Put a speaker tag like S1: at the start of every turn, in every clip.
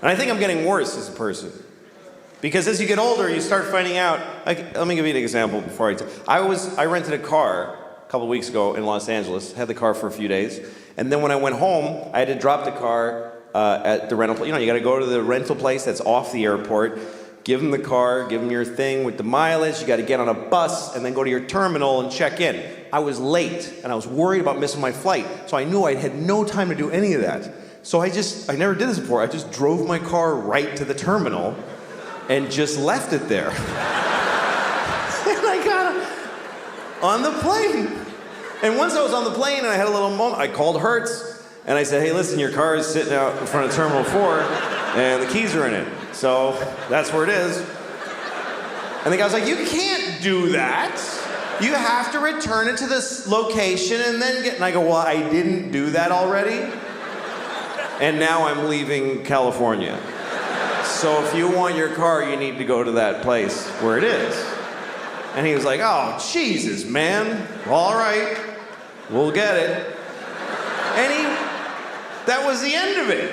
S1: And I think I'm getting worse as a person. Because as you get older, you start finding out, like, let me give you an example before I rented a car a couple of weeks ago in Los Angeles, had the car for a few days, and then when I went home, I had to drop the car at the rental place. You know, you gotta go to the rental place that's off the airport, give them the car, give them your thing with the mileage, you gotta get on a bus, and then go to your terminal and check in. I was late, and I was worried about missing my flight, so I knew I had no time to do any of that. So I never did this before, I just drove my car right to the terminal, and just left it there. And I got on the plane. And once I was on the plane and I had a little moment, I called Hertz, and I said, hey, listen, your car is sitting out in front of Terminal 4, and the keys are in it. So that's where it is. And the guy was like, you can't do that. You have to return it to this location and then get... And I go, well, I didn't do that already. And now I'm leaving California. So if you want your car, you need to go to that place where it is. And he was like, oh, Jesus, man. All right, we'll get it. And that was the end of it.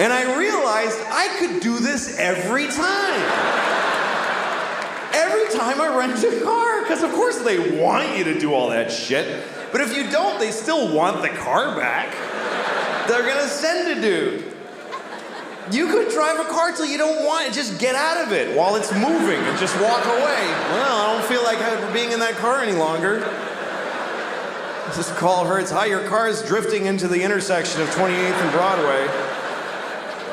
S1: And I realized I could do this every time. Every time I rent a car, because of course they want you to do all that shit. But if you don't, they still want the car back. They're gonna send a dude. You could drive a car till you don't want it, just get out of it while it's moving and just walk away. Well, I don't feel like being in that car any longer. Just call Hertz, hi, your car is drifting into the intersection of 28th and Broadway.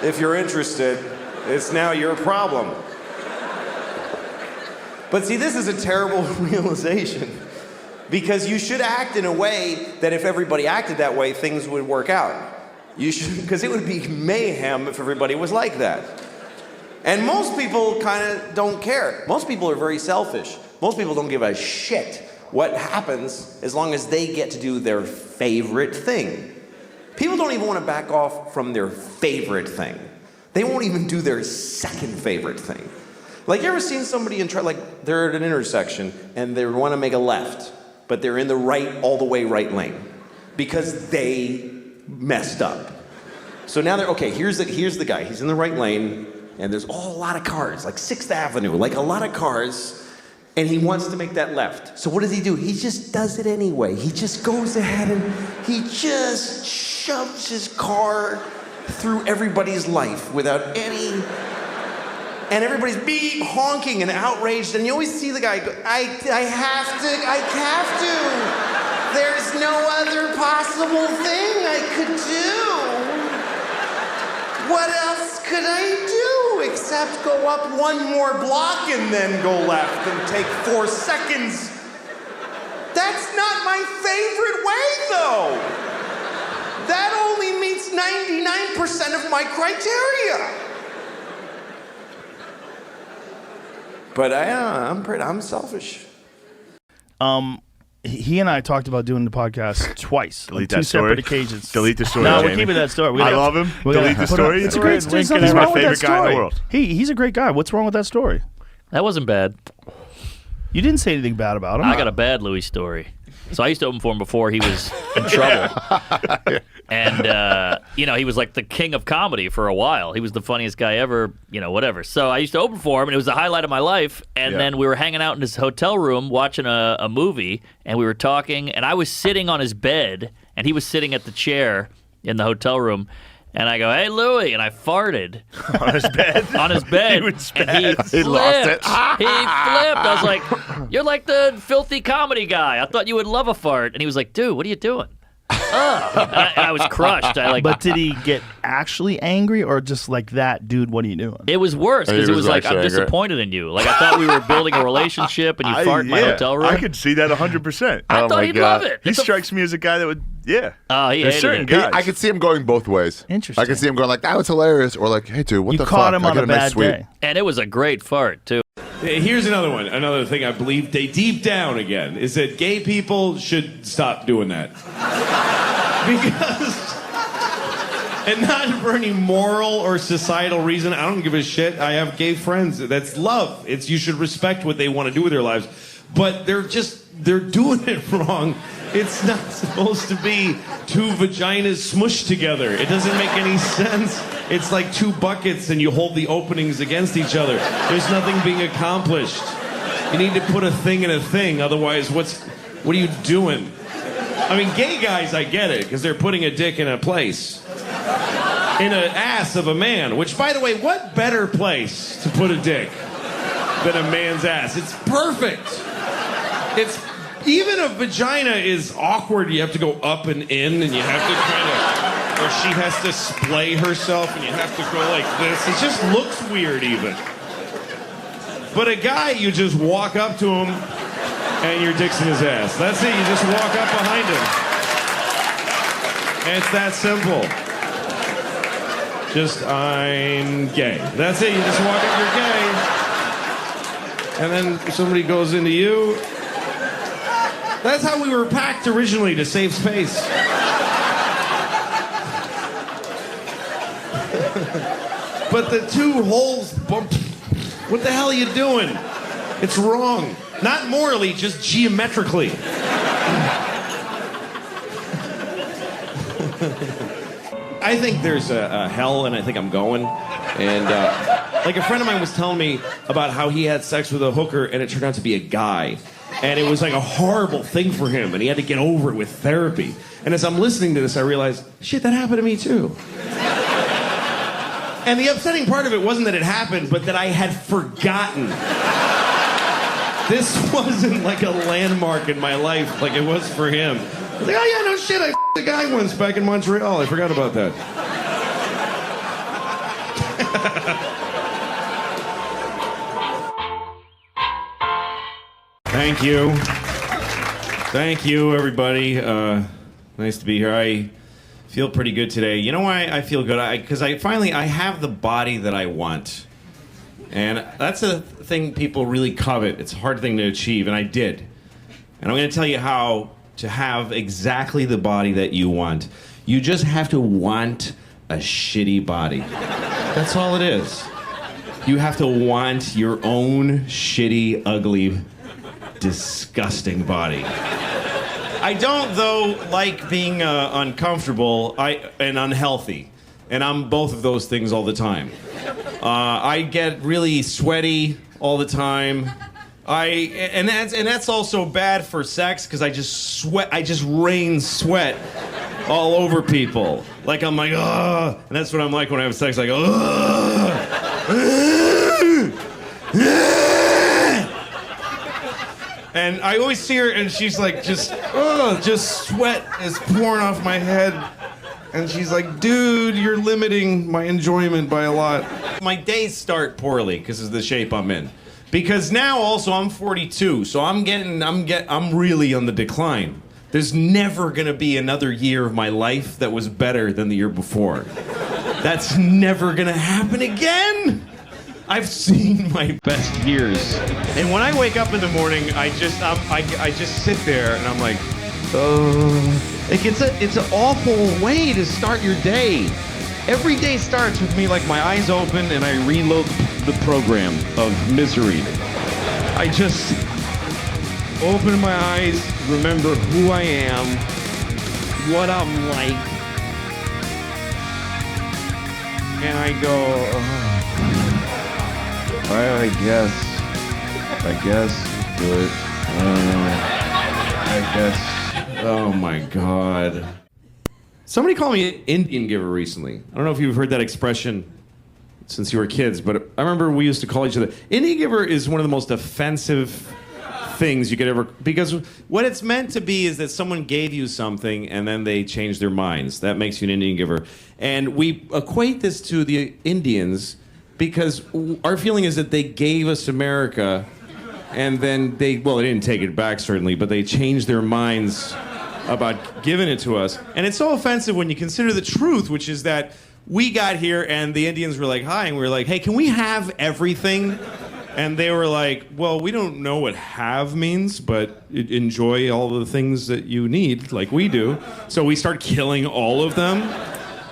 S1: If you're interested, it's now your problem. But see, this is a terrible realization. Because you should act in a way that if everybody acted that way, things would work out. You should, because it would be mayhem if everybody was like that. And most people kind of don't care. Most people are very selfish. Most people don't give a shit what happens as long as they get to do their favorite thing. People don't even want to back off from their favorite thing. They won't even do their second favorite thing. Like, you ever seen somebody like they're at an intersection and they want to make a left, but they're in the all the way right lane because they messed up. So now here's the guy. He's in the right lane, and there's a lot of cars, like 6th Avenue, like a lot of cars, and he wants to make that left. So what does he do? He just does it anyway. He just goes ahead and he just shoves his car through everybody's life without any... And everybody's honking and outraged, and you always see the guy go, I have to. There's no other possible thing I could do. What else could I do except go up one more block and then go left and take 4 seconds? That's not my favorite way, though. That only meets 99% of my criteria. But I'm selfish.
S2: He and I talked about doing the podcast twice.
S3: Delete
S2: on
S3: that
S2: two
S3: story.
S2: separate occasions.
S3: Delete the story.
S2: No,
S3: Jamie.
S2: we're keeping that story.
S3: I love him. Delete the story.
S2: It's a great story. He's
S3: my favorite guy in the world.
S2: He's a great guy. What's wrong with that story?
S4: That wasn't bad.
S2: You didn't say anything bad about him.
S4: I got a bad Louis story. So I used to open for him before he was in trouble. And, he was like the king of comedy for a while. He was the funniest guy ever, whatever. So I used to open for him, and it was the highlight of my life. And then we were hanging out in his hotel room watching a movie, and we were talking, and I was sitting on his bed, and he was sitting at the chair in the hotel room. And I go, hey, Louie, and I farted.
S3: On his bed?
S4: On his bed.
S3: He would
S4: and he flipped.
S3: lost it.
S4: He flipped. I was like, you're like the filthy comedy guy. I thought you would love a fart. And he was like, dude, what are you doing? I was crushed.
S2: But did he get actually angry or just like that, dude, what are you doing?
S4: It was worse because it was like, I'm disappointed in you. Like, I thought we were building a relationship and you fart in my hotel room.
S3: I could see that 100%.
S4: I thought he'd love it.
S3: He strikes me as a guy that would,
S4: Oh, he hated
S3: certain
S4: it.
S3: guys.
S5: I could see him going both ways.
S2: Interesting.
S5: I could see him going like, that was hilarious, or like, hey, dude, what the fuck?
S2: You caught him on a bad
S5: sweet.
S2: day.
S4: And it was a great fart, too.
S6: Here's another one. Another thing I believe deep down again is that gay people should stop doing that. Because, and not for any moral or societal reason, I don't give a shit. I have gay friends. That's love. You should respect what they want to do with their lives. But they're just they're doing it wrong. It's not supposed to be two vaginas smushed together. It doesn't make any sense. It's like two buckets and you hold the openings against each other. There's nothing being accomplished. You need to put a thing in a thing, otherwise what are you doing? I mean, gay guys, I get it, because they're putting a dick in a place. In an ass of a man, which, by the way, what better place to put a dick than a man's ass? It's perfect. It's even a vagina is awkward. You have to go up and in, and you have to kind of, or she has to splay herself, and you have to go like this. It just looks weird, even. But a guy, you just walk up to him, and your dick's in his ass. That's it. You just walk up behind him. And it's that simple. Just, I'm gay. That's it. You just walk up, you're gay. And then somebody goes into you. That's how we were packed originally, to save space. But the two holes bump. What the hell are you doing? It's wrong. Not morally, just geometrically. I think there's a hell, and I think I'm going. And like a friend of mine was telling me about how he had sex with a hooker, and it turned out to be a guy. And it was like a horrible thing for him, and he had to get over it with therapy. And as I'm listening to this, I realized, shit, that happened to me too. And the upsetting part of it wasn't that it happened, but that I had forgotten. This wasn't like a landmark in my life like it was for him. I was like, oh yeah, no shit, I f***ed a guy once back in Montreal. I forgot about that. Thank you. Thank you, everybody. Nice to be here. I feel pretty good today. You know why I feel good? Because I finally have the body that I want. And that's a thing people really covet. It's a hard thing to achieve, and I did. And I'm going to tell you how to have exactly the body that you want. You just have to want a shitty body. That's all it is. You have to want your own shitty, ugly, disgusting body. I don't, though, like being uncomfortable and unhealthy. And I'm both of those things all the time. I get really sweaty all the time. And that's also bad for sex because I just rain sweat all over people. Like I'm like, ugh. And that's what I'm like when I have sex, like, ugh. And I always see her and she's like, just sweat is pouring off my head. And she's like, dude, you're limiting my enjoyment by a lot. My days start poorly because of the shape I'm in. Because now also I'm 42, so I'm really on the decline. There's never gonna be another year of my life that was better than the year before. That's never gonna happen again. I've seen my best years. And when I wake up in the morning, I just sit there and I'm like, oh. Like it's an awful way to start your day. Every day starts with me like my eyes open and I reload the program of misery. I just open my eyes, remember who I am, what I'm like, and I go, I guess do it. I guess. Oh my God. Somebody called me an Indian giver recently. I don't know if you've heard that expression since you were kids, but I remember we used to call each other. Indian giver is one of the most offensive things you could ever, because what it's meant to be is that someone gave you something and then they changed their minds. That makes you an Indian giver. And we equate this to the Indians because our feeling is that they gave us America and then they didn't take it back certainly, but they changed their minds about giving it to us. And it's so offensive when you consider the truth, which is that we got here and the Indians were like, hi, and we were like, hey, can we have everything? And they were like, well, we don't know what have means, but enjoy all the things that you need, like we do. So we start killing all of them.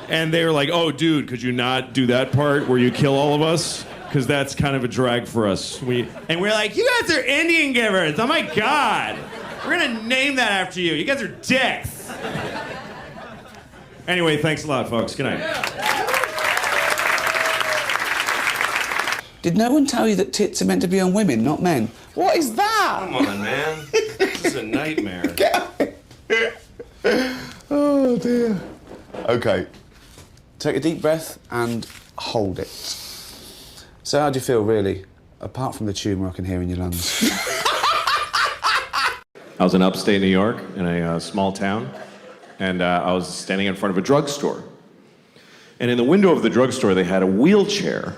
S6: And they were like, oh, dude, could you not do that part where you kill all of us? Because that's kind of a drag for us. And we're like, you guys are Indian givers. Oh, my God. We're gonna name that after you. You guys are dicks. Anyway, thanks a lot, folks. Good night.
S7: Did no one tell you that tits are meant to be on women, not men? What is that?
S6: Come on, man. This is a nightmare.
S7: Oh, dear. Okay. Take a deep breath and hold it. So how do you feel, really? Apart from the tumour I can hear in your lungs.
S6: I was in upstate New York, in a small town, and I was standing in front of a drugstore. And in the window of the drugstore, they had a wheelchair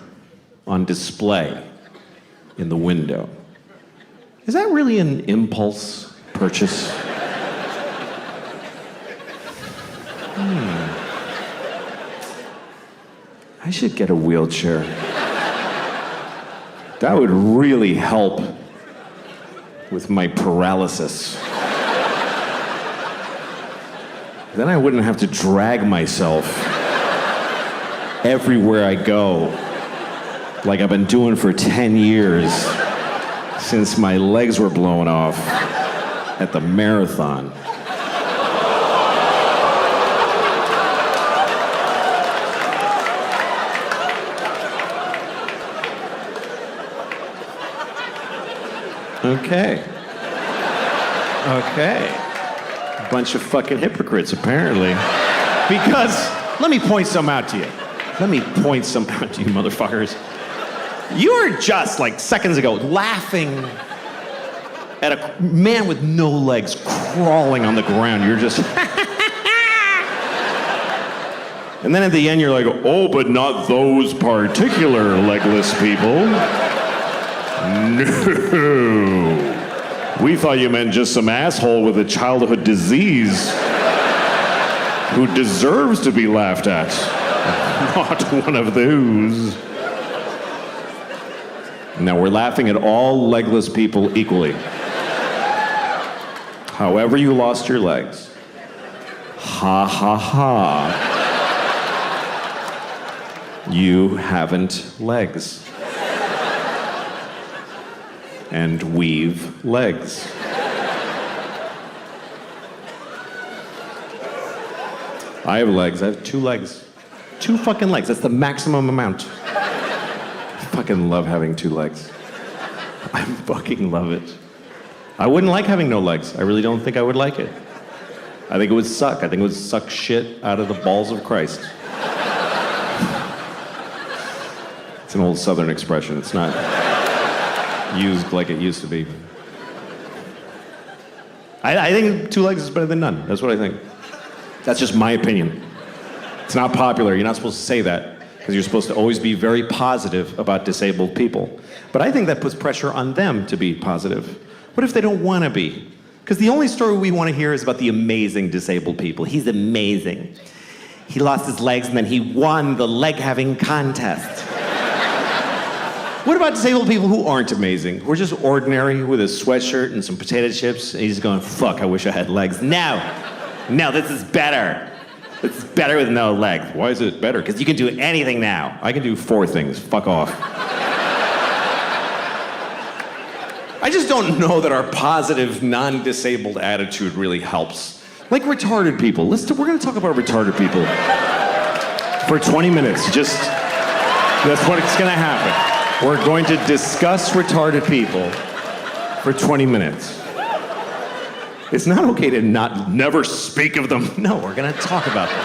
S6: on display in the window. Is that really an impulse purchase? I should get a wheelchair. That would really help with my paralysis. Then I wouldn't have to drag myself everywhere I go, like I've been doing for 10 years since my legs were blown off at the marathon. Okay. Bunch of fucking hypocrites, apparently. Because, let me point some out to you. Motherfuckers. You were just, like, seconds ago, laughing at a man with no legs crawling on the ground. You're just... And then at the end, you're like, oh, but not those particular legless people. No. We thought you meant just some asshole with a childhood disease who deserves to be laughed at. Not one of those. Now we're laughing at all legless people equally. However you lost your legs. Ha ha ha. You haven't legs. And we've legs. I have legs. I have 2 legs. 2 fucking legs. That's the maximum amount. I fucking love having 2 legs. I fucking love it. I wouldn't like having no legs. I really don't think I would like it. I think it would suck. I think it would suck shit out of the balls of Christ. It's an old Southern expression. It's not used like it used to be. I think 2 legs is better than none. That's what I think. That's just my opinion. It's not popular. You're not supposed to say that because you're supposed to always be very positive about disabled people. But I think that puts pressure on them to be positive. What if they don't want to be? Because the only story we want to hear is about the amazing disabled people. He's amazing. He lost his legs and then he won the leg-having contest. What about disabled people who aren't amazing? Who are just ordinary with a sweatshirt and some potato chips, and he's going, fuck, I wish I had legs. No, this is better. This is better with no legs. Why is it better? Because you can do anything now. I can do 4 things. Fuck off. I just don't know that our positive, non-disabled attitude really helps. Like retarded people. We're going to talk about retarded people for 20 minutes. That's what's going to happen. We're going to discuss retarded people for 20 minutes. It's not okay to never speak of them. No, we're going to talk about them.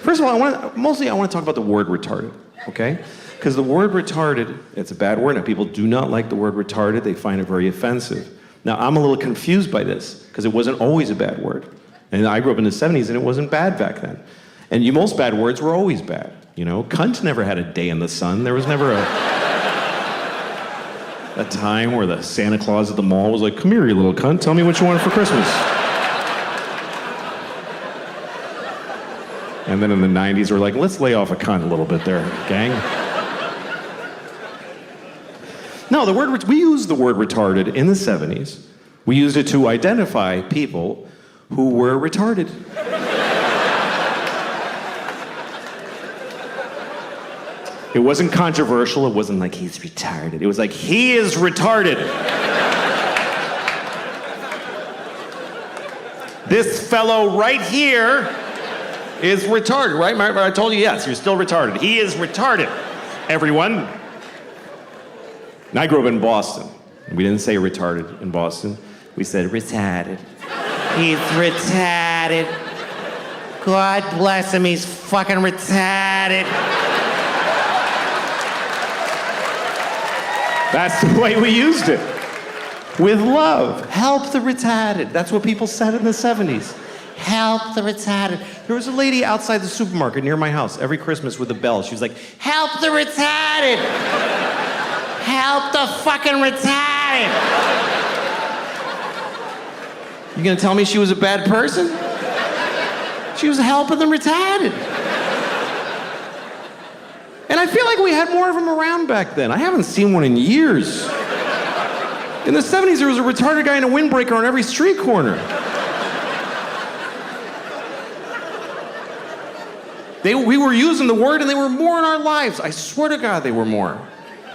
S6: First of all, I want to talk about the word retarded, okay? Because the word retarded, it's a bad word, and people do not like the word retarded. They find it very offensive. Now, I'm a little confused by this, because it wasn't always a bad word. And I grew up in the 70s, and it wasn't bad back then. And most bad words were always bad. You know, cunt never had a day in the sun. There was never a time where the Santa Claus at the mall was like, come here, you little cunt, tell me what you want for Christmas. And then in the 90s, we're like, let's lay off a cunt a little bit there, gang. No, we used the word retarded in the 70s. We used it to identify people who were retarded. It wasn't controversial. It wasn't like he's retarded. It was like he is retarded.
S1: This fellow right here is retarded, right? I told you, yes, you're still retarded. He is retarded, everyone. And I grew up in Boston. We didn't say retarded in Boston. We said retarded. He's retarded. God bless him, he's fucking retarded. That's the way we used it. With love. Help the retarded. That's what people said in the 70s. Help the retarded. There was a lady outside the supermarket near my house every Christmas with a bell. She was like, help the retarded. Help the fucking retarded. You gonna tell me she was a bad person? She was helping the retarded. And I feel like we had more of them around back then. I haven't seen one in years. In the 70s, there was a retarded guy in a windbreaker on every street corner. We were using the word and they were more in our lives. I swear to God, they were more.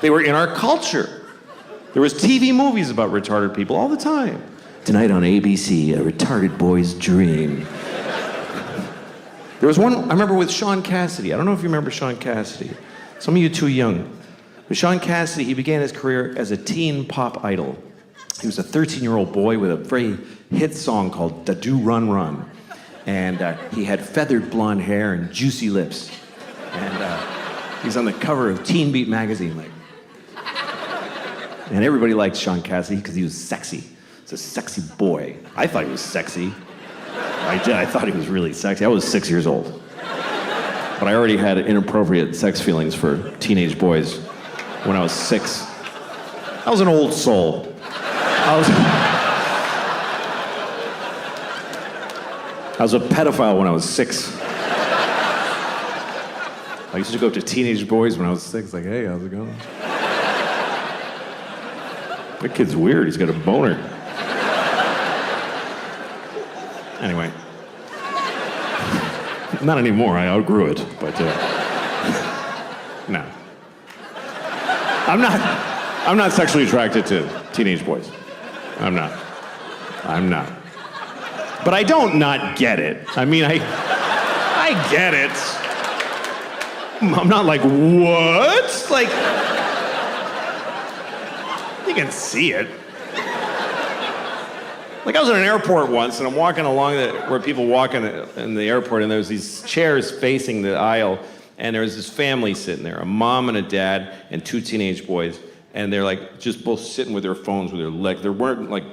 S1: They were in our culture. There was TV movies about retarded people all the time. Tonight on ABC, a retarded boy's dream. There was one, I remember with Sean Cassidy. I don't know if you remember Sean Cassidy. Some of you too young. With Sean Cassidy, he began his career as a teen pop idol. He was a 13-year-old boy with a very hit song called Da Do Run Run. And he had feathered blonde hair and juicy lips. And he's on the cover of Teen Beat magazine. And everybody liked Sean Cassidy because he was sexy. He's a sexy boy. I thought he was sexy. I did. I thought he was really sexy. I was 6 years old. But I already had inappropriate sex feelings for teenage boys when I was 6. I was an old soul. I was a pedophile when I was 6. I used to go up to teenage boys when I was 6, like, hey, how's it going? That kid's weird. He's got a boner. Anyway. Not anymore. I outgrew it, but no. I'm not sexually attracted to teenage boys. I'm not. But I don't not get it. I mean, I get it. I'm not like, what? Like, you can see it. Like, I was in an airport once, and I'm walking along where people walk in the airport, and there's these chairs facing the aisle, and there was this family sitting there, a mom and a dad and 2 teenage boys, and they're like just both sitting with their phones with their legs. They weren't like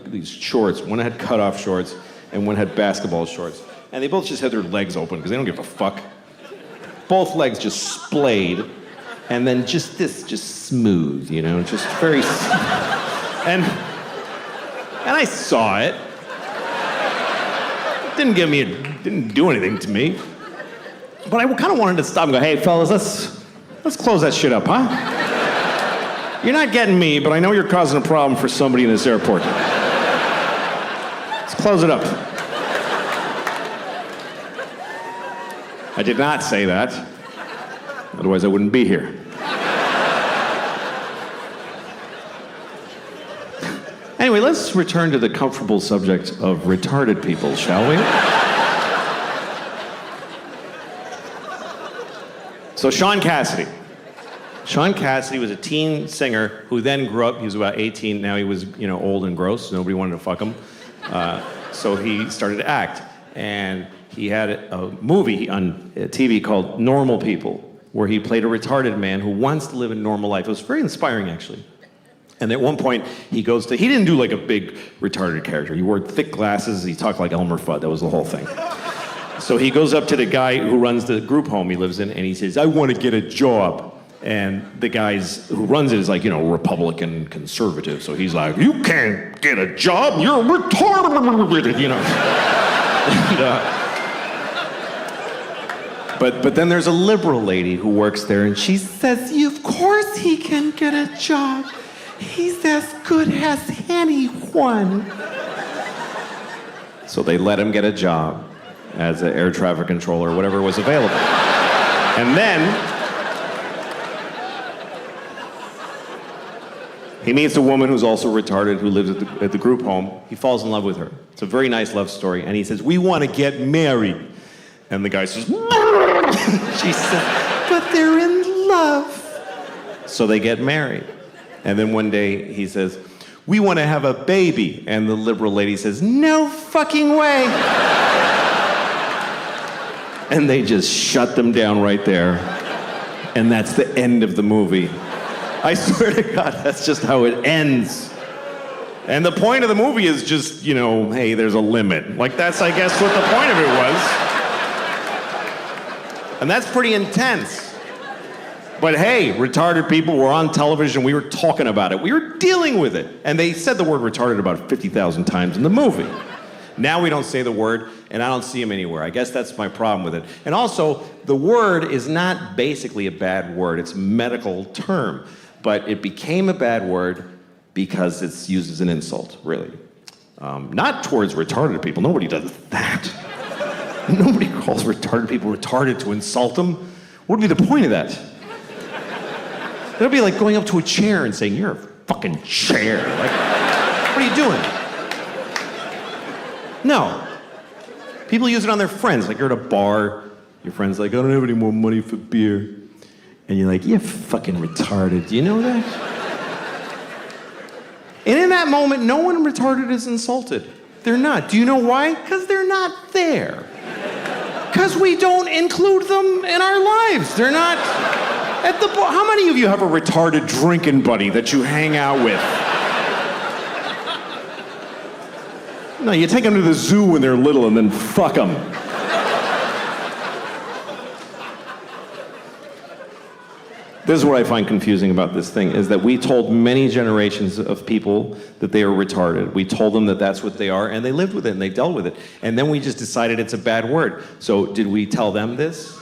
S1: these shorts. One had cut-off shorts, and one had basketball shorts. And they both just had their legs open, because they don't give a fuck. Both legs just splayed, and then just smooth, you know, just very, And I saw it. Didn't do anything to me. But I kind of wanted to stop and go, hey, fellas, let's close that shit up, huh? You're not getting me, but I know you're causing a problem for somebody in this airport. Let's close it up. I did not say that. Otherwise, I wouldn't be here. Anyway, let's return to the comfortable subject of retarded people, shall we? So Sean Cassidy. Sean Cassidy was a teen singer who then grew up. He was about 18. Now he was, old and gross. Nobody wanted to fuck him. So he started to act. And he had a movie on TV called Normal People, where he played a retarded man who wants to live a normal life. It was very inspiring, actually. And at one point, he didn't do like a big retarded character. He wore thick glasses, he talked like Elmer Fudd, that was the whole thing. So he goes up to the guy who runs the group home he lives in, and he says, I want to get a job. And the guys who runs it is like, Republican conservative. So he's like, you can't get a job, you're retarded, But then there's a liberal lady who works there, and she says, of course he can get a job. He's as good as anyone. So they let him get a job as an air traffic controller or whatever was available. He meets a woman who's also retarded who lives at the group home. He falls in love with her. It's a very nice love story. And he says, we want to get married. And the guy says, she says, but they're in love. So they get married. And then one day he says, we want to have a baby. And the liberal lady says, no fucking way. And they just shut them down right there. And that's the end of the movie. I swear to God, that's just how it ends. And the point of the movie is just, hey, there's a limit. Like, that's, I guess, what the point of it was. And that's pretty intense. But hey, retarded people were on television. We were talking about it. We were dealing with it. And they said the word retarded about 50,000 times in the movie. Now we don't say the word, and I don't see them anywhere. I guess that's my problem with it. And also, the word is not basically a bad word. It's a medical term. But it became a bad word because it's used as an insult, really. Not towards retarded people. Nobody does that. Nobody calls retarded people retarded to insult them. What would be the point of that? That would be like going up to a chair and saying, you're a fucking chair. Like, what are you doing? No. People use it on their friends. Like, you're at a bar, your friend's like, I don't have any more money for beer. And you're like, you're fucking retarded. Do you know that? And in that moment, no one retarded is insulted. They're not. Do you know why? Because they're not there. Because we don't include them in our lives. They're not at the bar. How many of you have a retarded drinking buddy that you hang out with? No, you take them to the zoo when they're little and then fuck them. This is what I find confusing about this thing, is that we told many generations of people that they were retarded. We told them that that's what they are, and they lived with it, and they dealt with it. And then we just decided it's a bad word. So did we tell them this?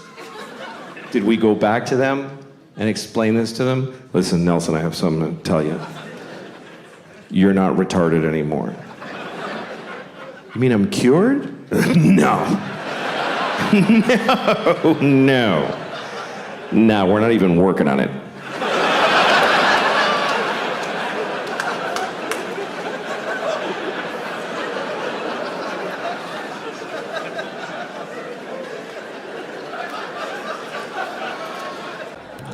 S1: Did we go back to them and explain this to them? Listen, Nelson, I have something to tell you. You're not retarded anymore. You mean I'm cured? No. No. No, we're not even working on it.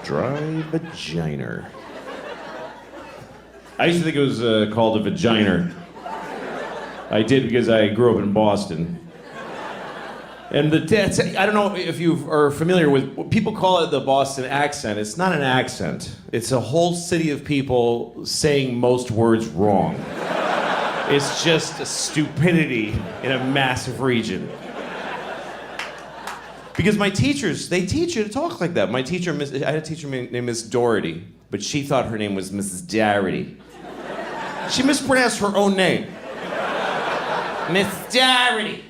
S1: Dry vagina.
S6: I used to think it was called a vagina. I did because I grew up in Boston. And I don't know if you are familiar with, people call it the Boston accent. It's not an accent. It's a whole city of people saying most words wrong. It's just a stupidity in a massive region. Because my teachers, they teach you to talk like that. I had a teacher named Miss Doherty, but she thought her name was Mrs. Doherty. She mispronounced her own name. Miss Doherty.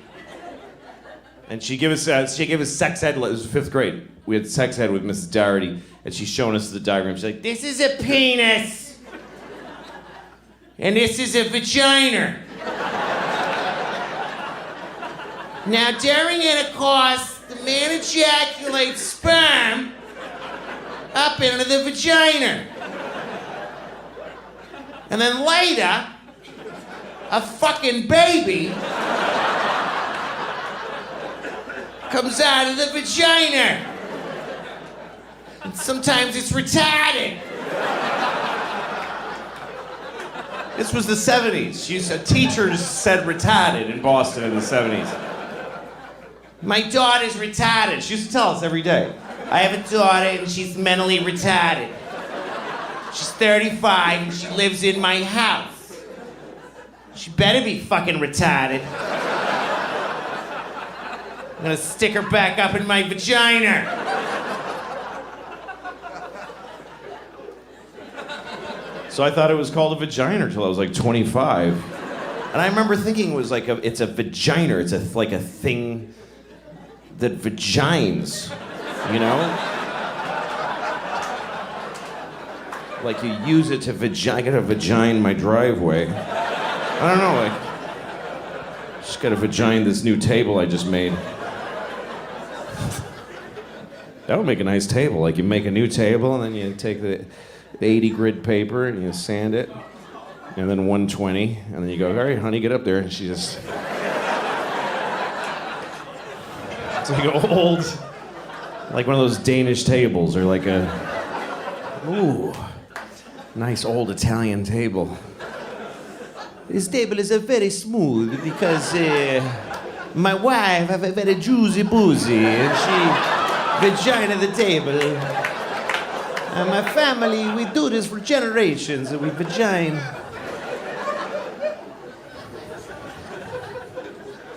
S6: And she gave us sex ed. It was 5th grade. We had sex ed with Mrs. Doherty, and she's showing us the diagram. She's like, "This is a penis, and this is a vagina. Now, during intercourse, the man ejaculates sperm up into the vagina, and then later, a fucking baby comes out of the vagina. And sometimes it's retarded." This was the 70s. Teachers said retarded in Boston in the 70s. My daughter's retarded. She used to tell us every day. I have a daughter and she's mentally retarded. She's 35 and she lives in my house. She better be fucking retarded. I'm gonna stick her back up in my vagina. So I thought it was called a vagina until I was like 25. And I remember thinking it was like it's a vagina. It's like a thing that vagines, you know? Like you use it to I gotta vagina my driveway. I don't know, like, just gotta vagina this new table I just made. That would make a nice table. Like you make a new table and then you take the 80 grit paper, and you sand it, and then 120, and then you go, all right, honey, get up there, and she just... It's like an old, like one of those Danish tables, or like a, ooh, nice old Italian table. This table is very smooth because my wife have a very juicy boozy and she vagina the table. And my family, we do this for generations and we vagina.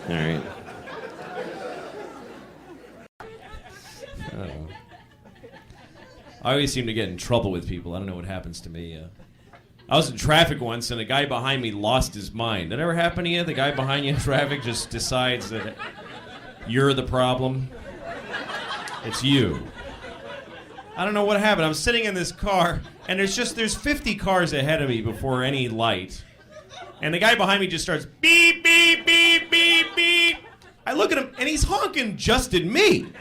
S6: All right.
S8: I always seem to get in trouble with people. I don't know what happens to me. I was in traffic once, and a guy behind me lost his mind. That ever happen to you? The guy behind you in traffic just decides that you're the problem. It's you. I don't know what happened. I'm sitting in this car, and there's 50 cars ahead of me before any light. And the guy behind me just starts beep, beep, beep, beep, beep. I look at him, and he's honking just at me.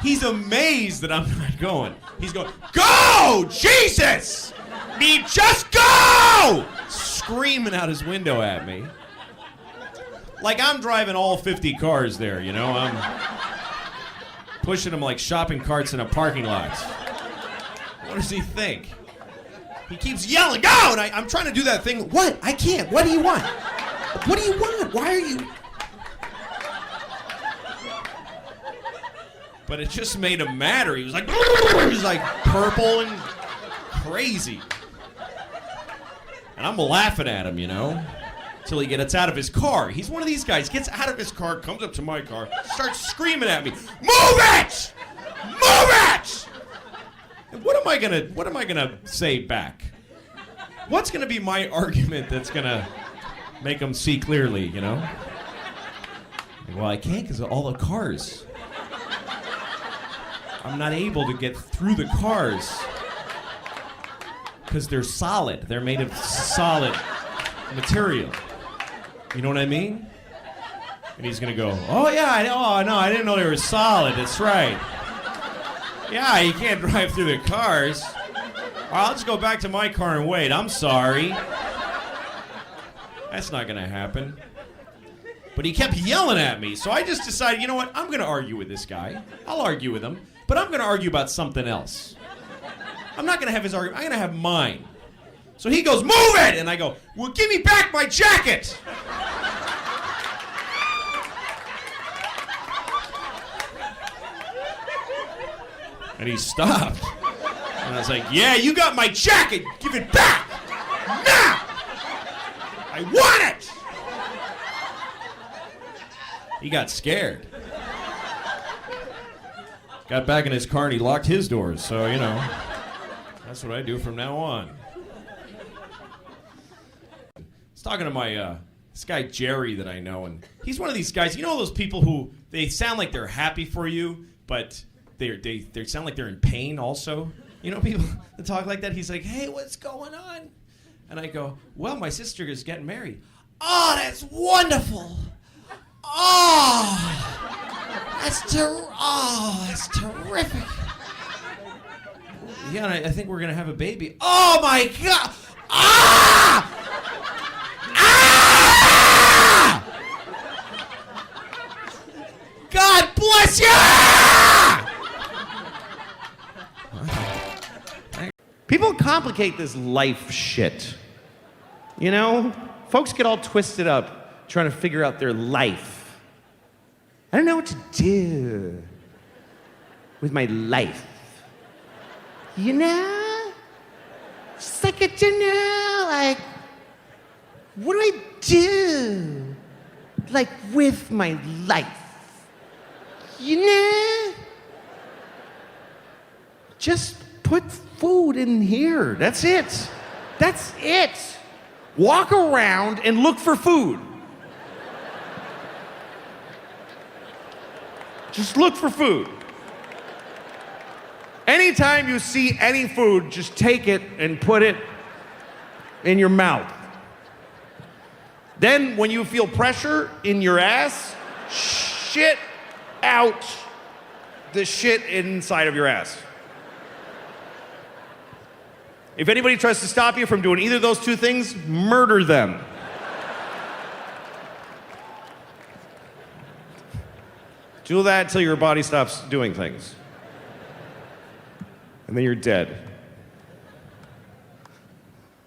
S8: He's amazed that I'm not going. He's going, go, Jesus! Beep, just go! Screaming out his window at me. Like I'm driving all 50 cars there, you know? I'm pushing them like shopping carts in a parking lot. What does he think? He keeps yelling, go! And I'm trying to do that thing. What? I can't. What do you want? What do you want? Why are you... But it just made him madder. He was like purple and crazy. And I'm laughing at him, you know, till he gets out of his car. He's one of these guys, gets out of his car, comes up to my car, starts screaming at me, move it! Move it! And what am I gonna say back? What's gonna be my argument that's gonna make him see clearly, you know? Well, I can't because of all the cars. I'm not able to get through the cars because they're solid. They're made of solid material. You know what I mean? And he's gonna go, oh yeah, I didn't know they were solid. That's right. Yeah, you can't drive through the cars. I'll just go back to my car and wait. I'm sorry. That's not gonna happen. But he kept yelling at me, so I just decided, you know what? I'm gonna argue with this guy. I'll argue with him. But I'm going to argue about something else. I'm not going to have his argument. I'm going to have mine. So he goes, move it! And I go, well, give me back my jacket! And he stopped. And I was like, yeah, you got my jacket! Give it back! Now! I want it! He got scared. Got back in his car and he locked his doors, so, you know, that's what I do from now on. I was talking to my, this guy Jerry that I know, and he's one of these guys, you know those people who, they sound like they're happy for you, but they sound like they're in pain also? You know people that talk like that? He's like, hey, what's going on? And I go, well, my sister is getting married. Oh, that's wonderful. Oh. That's terrific. Yeah, and I think we're gonna have a baby. Oh my God! Ah! Ah! God bless you! People complicate this life shit. You know? Folks get all twisted up trying to figure out their life. I don't know what to do with my life. You know? Just like, you know, like, what do I do? Like, with my life? You know? Just put food in here. That's it. That's it. Walk around and look for food. Just look for food. Anytime you see any food, just take it and put it in your mouth. Then when you feel pressure in your ass, shit out the shit inside of your ass.
S1: If anybody tries to stop you from doing either of those two things, murder them. Do that until your body stops doing things. And then you're dead.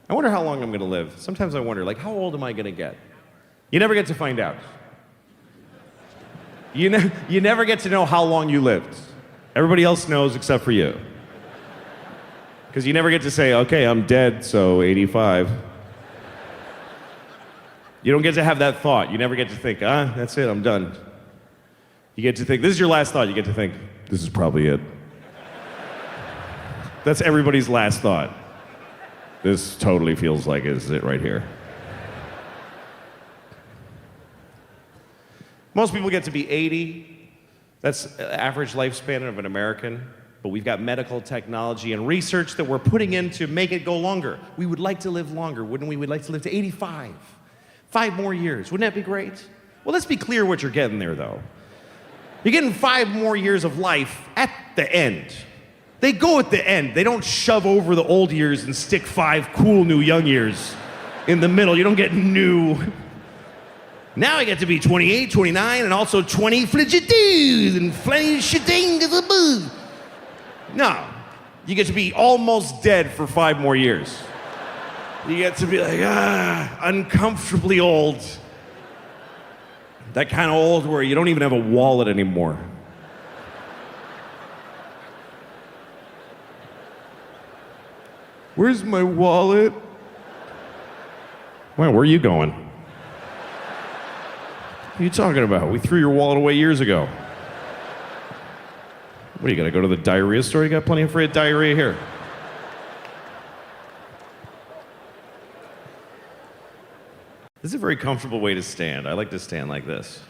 S1: I wonder how long I'm going to live. Sometimes I wonder, like, how old am I going to get? You never get to find out. You never get to know how long you lived. Everybody else knows except for you. Because you never get to say, okay, I'm dead, so 85. You don't get to have that thought. You never get to think, that's it, I'm done. You get to think, this is your last thought. You get to think, this is probably it. That's everybody's last thought. This totally feels like it's it right here. Most people get to be 80. That's the average lifespan of an American. But we've got medical technology and research that we're putting in to make it go longer. We would like to live longer, wouldn't we? We'd like to live to 85. 5 more years. Wouldn't that be great? Well, let's be clear what you're getting there, though. You're getting 5 more years of life at the end. They go at the end. They don't shove over the old years and stick 5 cool new young years in the middle. You don't get new. Now I get to be 28, 29, and also 20 fligities and fligiting. No, you get to be almost dead for 5 more years. You get to be like, uncomfortably old. That kind of old where you don't even have a wallet anymore. Where's my wallet? Well, where are you going? What are you talking about? We threw your wallet away years ago. What, you gotta go to the diarrhea store? You got plenty of free diarrhea here. This is a very comfortable way to stand. I like to stand like this.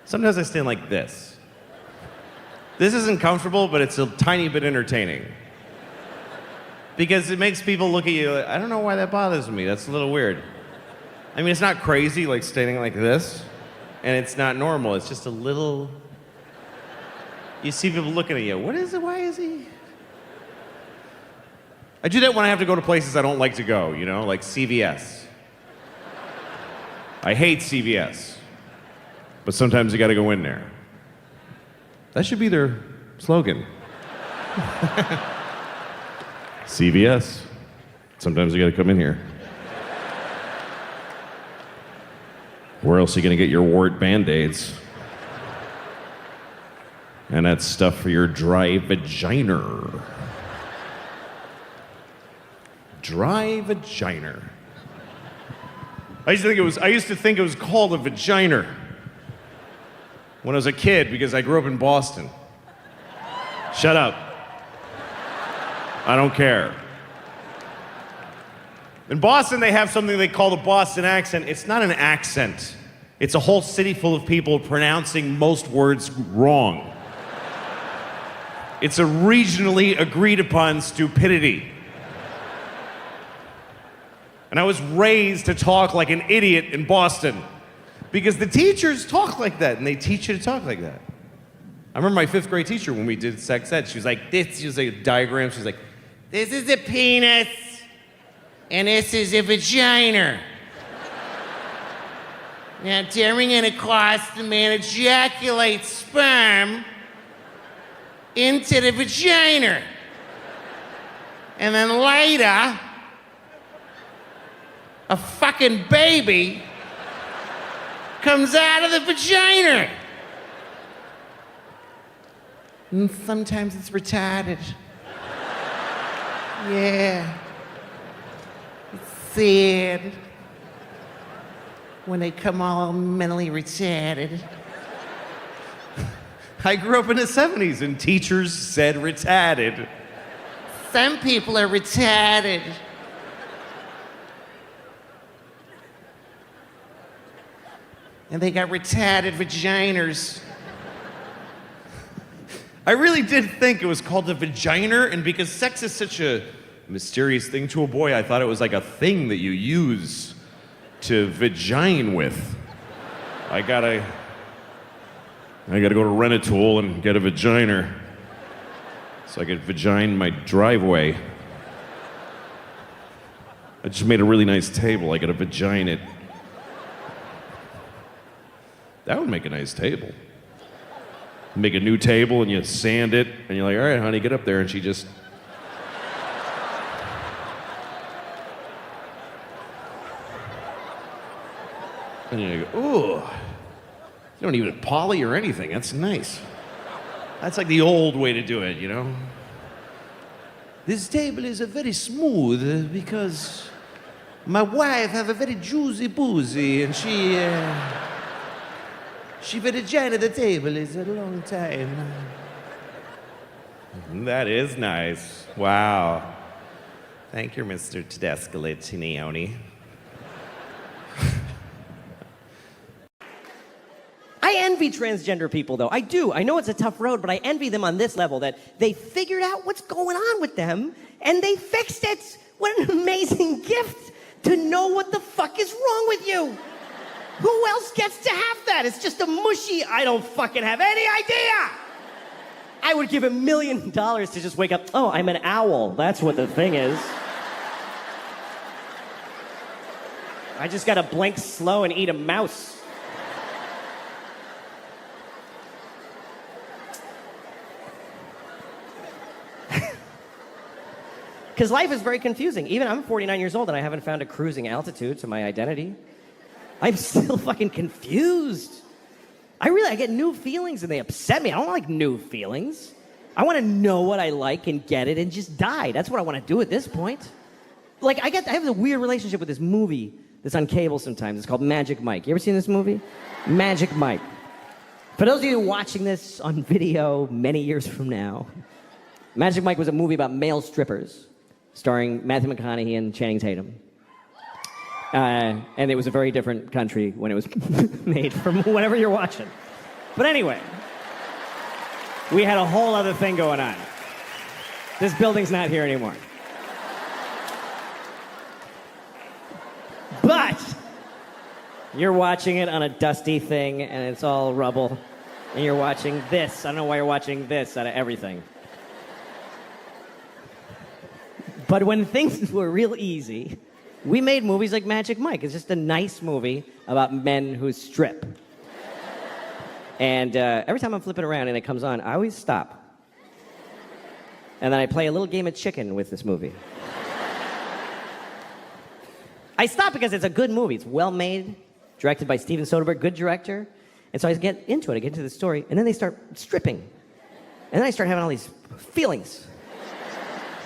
S1: Sometimes I stand like this. This isn't comfortable, but it's a tiny bit entertaining. Because it makes people look at you, I don't know why that bothers me. That's a little weird. I mean, it's not crazy like standing like this, and it's not normal. It's just a little... You see people looking at you. What is it? Why is he? I do that when I have to go to places I don't like to go, you know, like CVS. I hate CVS. But sometimes you gotta go in there. That should be their slogan. CVS. Sometimes you gotta come in here. Where else are you gonna get your wart Band-Aids? And that stuff for your dry vagina. Dry vagina. I used to think it was called a vagina when I was a kid because I grew up in Boston. Shut up. I don't care. In Boston, they have something they call the Boston accent. It's not an accent. It's a whole city full of people pronouncing most words wrong. It's a regionally agreed upon stupidity. And I was raised to talk like an idiot in Boston because the teachers talk like that and they teach you to talk like that. I remember my 5th grade teacher when we did sex ed, she was like, she was like a diagram, she was like, this is a penis and this is a vagina. Now during intercourse, the man ejaculates sperm into the vagina. And then later, a fucking baby comes out of the vagina. And sometimes it's retarded. Yeah. It's sad when they come all mentally retarded. I grew up in the 70s and teachers said retarded. Some people are retarded. And they got retarded vaginas. I really did think it was called a vagina, and because sex is such a mysterious thing to a boy, I thought it was like a thing that you use to vagine with. I gotta go to Rent-A-Tool and get a vagina so I could vagine my driveway.
S6: I just made a really nice table. I got a vagina. That would make a nice table. Make a new table and you sand it, and you're like, all right, honey, get up there. And she just. And you go, ooh. You don't even poly or anything. That's nice. That's like the old way to do it, you know? This table is very smooth because my wife have a very juicy boozy and she vagina the table is a long time. That is nice. Wow. Thank you, Mr. Tedescalini.
S9: I envy transgender people, though. I do. I know it's a tough road, but I envy them on this level that they figured out what's going on with them and they fixed it. What an amazing gift to know what the fuck is wrong with you. Who else gets to have that? It's just a mushy, I don't fucking have any idea. I would give $1 million to just wake up, oh, I'm an owl. That's what the thing is. I just gotta blink slow and eat a mouse. Because life is very confusing. Even I'm 49 years old and I haven't found a cruising altitude to my identity. I'm still fucking confused. I get new feelings and they upset me. I don't like new feelings. I want to know what I like and get it and just die. That's what I want to do at this point. Like, I have a weird relationship with this movie that's on cable sometimes. It's called Magic Mike. You ever seen this movie? Magic Mike. For those of you watching this on video many years from now, Magic Mike was a movie about male strippers, starring Matthew McConaughey and Channing Tatum. And it was a very different country when it was made from whatever you're watching. But anyway, we had a whole other thing going on. This building's not here anymore. But you're watching it on a dusty thing and it's all rubble. And you're watching this. I don't know why you're watching this out of everything. But when things were real easy, we made movies like Magic Mike. It's just a nice movie about men who strip. And every time I'm flipping around and it comes on, I always stop. And then I play a little game of chicken with this movie. I stop because it's a good movie. It's well made, directed by Steven Soderbergh, good director. And so I get into it. I get into the story, and then they start stripping. And then I start having all these feelings.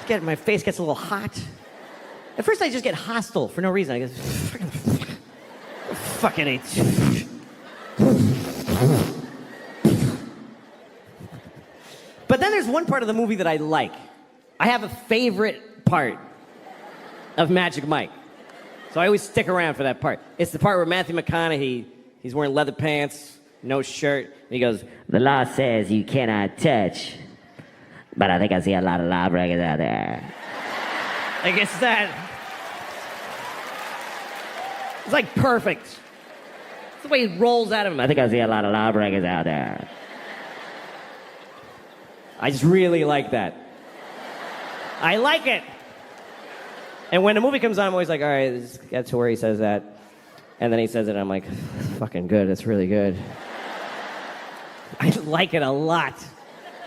S9: My face gets a little hot. At first, I just get hostile for no reason. I go, fucking it. But then there's one part of the movie that I like. I have a favorite part of Magic Mike. So I always stick around for that part. It's the part where Matthew McConaughey, he's wearing leather pants, no shirt, and he goes, "The law says you cannot touch, but I think I see a lot of lawbreakers out there." Like, it's that. It's like perfect. It's the way he rolls out of him. I think I see a lot of lawbreakers out there. I just really like that. I like it. And when the movie comes on, I'm always like, all right, let's get to where he says that. And then he says it, and I'm like, fucking good, it's really good. I like it a lot.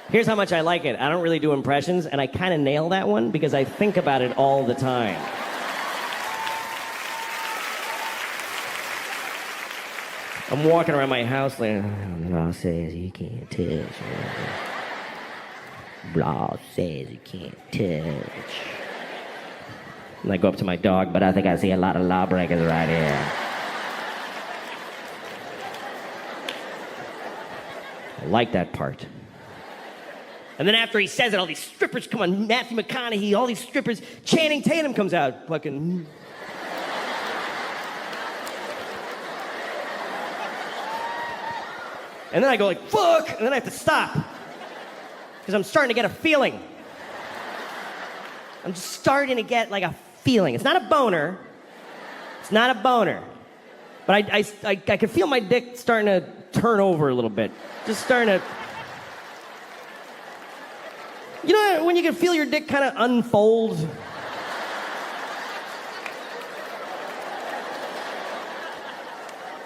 S9: Here's how much I like it. I don't really do impressions, and I kind of nail that one because I think about it all the time. I'm walking around my house like, law says you can't touch. Law says you can't touch. And I go up to my dog, but I think I see a lot of lawbreakers right here. I like that part. And then after he says it, all these strippers come on, Matthew McConaughey, all these strippers, Channing Tatum comes out, fucking... And then I go like, fuck, and then I have to stop. Because I'm starting to get a feeling. I'm just starting to get like a feeling. It's not a boner. It's not a boner. But I can feel my dick starting to turn over a little bit. Just starting to... You know when you can feel your dick kind of unfold?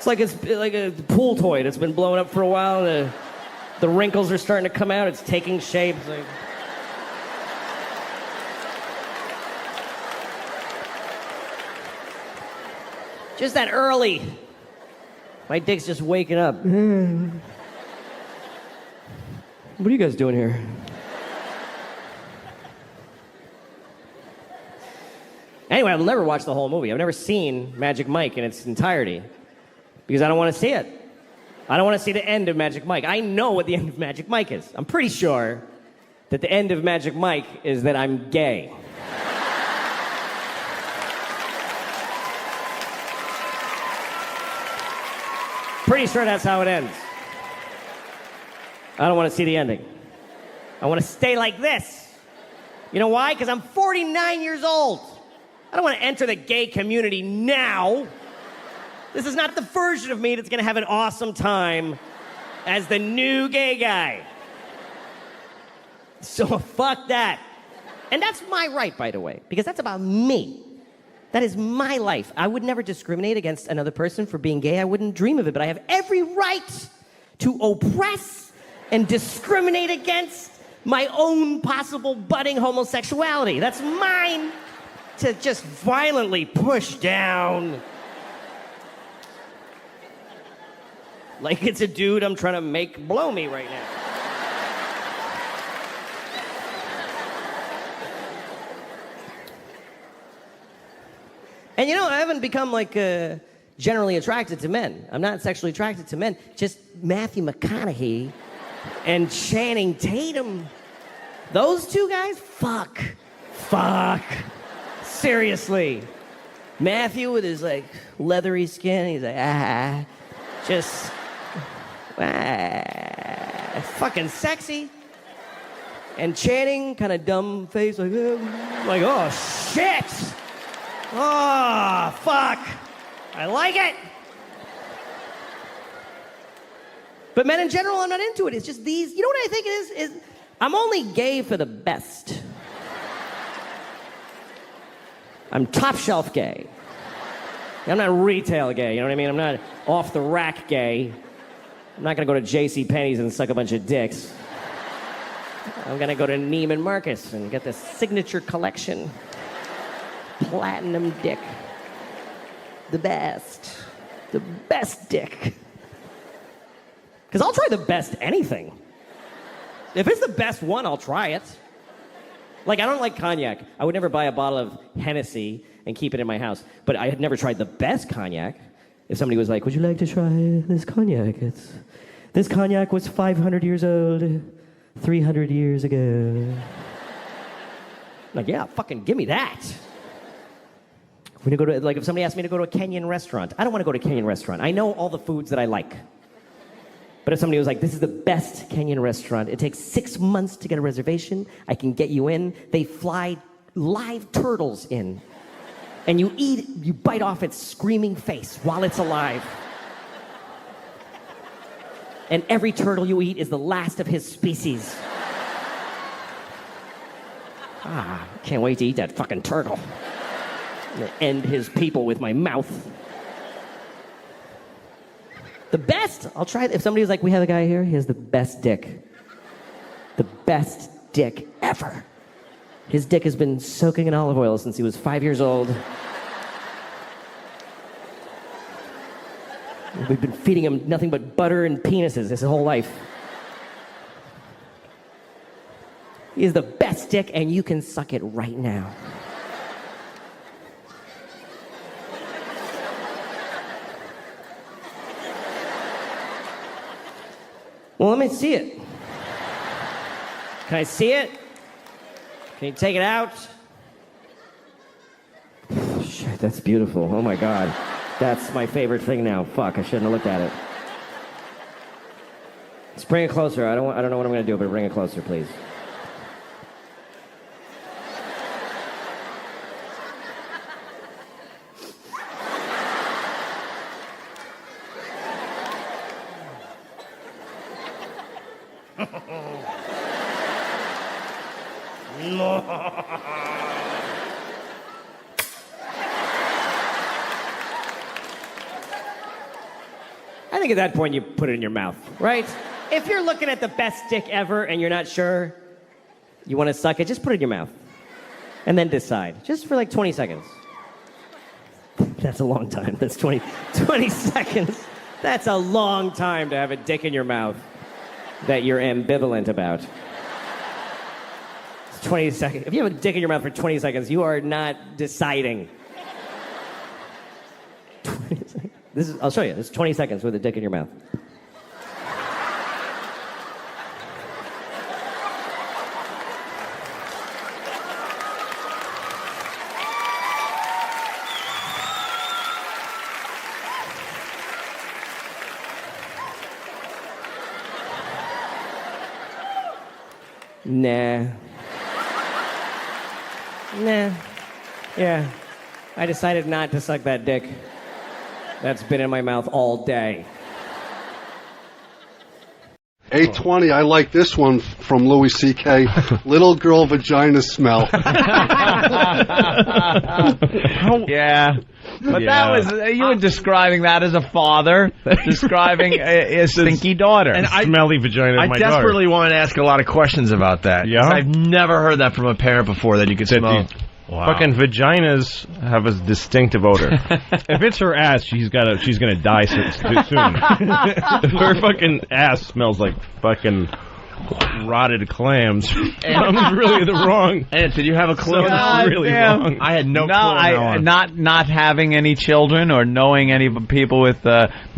S9: It's like a pool toy that's been blown up for a while. The wrinkles are starting to come out. It's taking shape. It's like... Just that early. My dick's just waking up. What are you guys doing here? Anyway, I've never watched the whole movie. I've never seen Magic Mike in its entirety because I don't want to see it. I don't want to see the end of Magic Mike. I know what the end of Magic Mike is. I'm pretty sure that the end of Magic Mike is that I'm gay. Pretty sure that's how it ends. I don't want to see the ending. I want to stay like this. You know why? Because I'm 49 years old. I don't want to enter the gay community now. This is not the version of me that's going to have an awesome time as the new gay guy. So fuck that. And that's my right, by the way, because that's about me. That is my life. I would never discriminate against another person for being gay. I wouldn't dream of it, but I have every right to oppress and discriminate against my own possible budding homosexuality. That's mine to just violently push down. Like it's a dude I'm trying to make blow me right now. And you know, I haven't become like generally attracted to men. I'm not sexually attracted to men. Just Matthew McConaughey and Channing Tatum. Those two guys? Fuck. Seriously. Matthew with his like leathery skin, he's like, just fucking sexy. And Channing, kind of dumb face, like oh shit. Oh, fuck. I like it. But men in general, I'm not into it. It's just these, you know what I think it is I'm only gay for the best. I'm top shelf gay. I'm not retail gay, you know what I mean? I'm not off the rack gay. I'm not gonna go to JCPenney's and suck a bunch of dicks. I'm gonna go to Neiman Marcus and get the signature collection. Platinum dick. The best. The best dick. Because I'll try the best anything. If it's the best one, I'll try it. Like, I don't like cognac. I would never buy a bottle of Hennessy and keep it in my house. But I had never tried the best cognac. If somebody was like, would you like to try this cognac? This cognac was 500 years old 300 years ago. Like, yeah, fucking give me that. We're gonna go to, like, if somebody asked me to go to a Kenyan restaurant, I don't want to go to a Kenyan restaurant. I know all the foods that I like. But if somebody was like, this is the best Kenyan restaurant, it takes 6 months to get a reservation, I can get you in, they fly live turtles in, and you bite off its screaming face while it's alive. And every turtle you eat is the last of his species. Can't wait to eat that fucking turtle. I'm gonna end his people with my mouth. The best, I'll try it. If somebody was like, we have a guy here, he has the best dick. The best dick ever. His dick has been soaking in olive oil since he was 5 years old. We've been feeding him nothing but butter and penises his whole life. He is the best dick, and you can suck it right now. Well, let me see it. Can I see it? Can you take it out? Oh, shit, that's beautiful. Oh my God. That's my favorite thing now. Fuck, I shouldn't have looked at it. Let's bring it closer. I don't know what I'm gonna do, but bring it closer, please. think at that point you put it in your mouth, right? If you're looking at the best dick ever and you're not sure you want to suck it, just put it in your mouth. And then decide. Just for like 20 seconds. That's a long time. That's 20 seconds. That's a long time to have a dick in your mouth that you're ambivalent about. It's 20 seconds. If you have a dick in your mouth for 20 seconds, you are not deciding. 20 seconds. I'll show you. This is 20 seconds with a dick in your mouth. Nah. Yeah. I decided not to suck that dick. That's been in my mouth all day.
S10: 820, I like this one from Louis C.K. Little girl vagina smell.
S11: Yeah. But that was, you were describing that as a father, describing a stinky daughter.
S12: And
S3: Smelly vagina of my daughter.
S12: I desperately want to ask a lot of questions about that.
S3: Yeah?
S12: I've never heard that from a parent before, that you could smell.
S3: Wow. Fucking vaginas have a distinctive odor. If it's her ass, she's gonna die soon. If her fucking ass smells like fucking rotted clams, I'm really the wrong.
S12: And did you have a clue?
S3: I'm really wrong.
S12: I had no clue.
S11: Not having any children or knowing any people with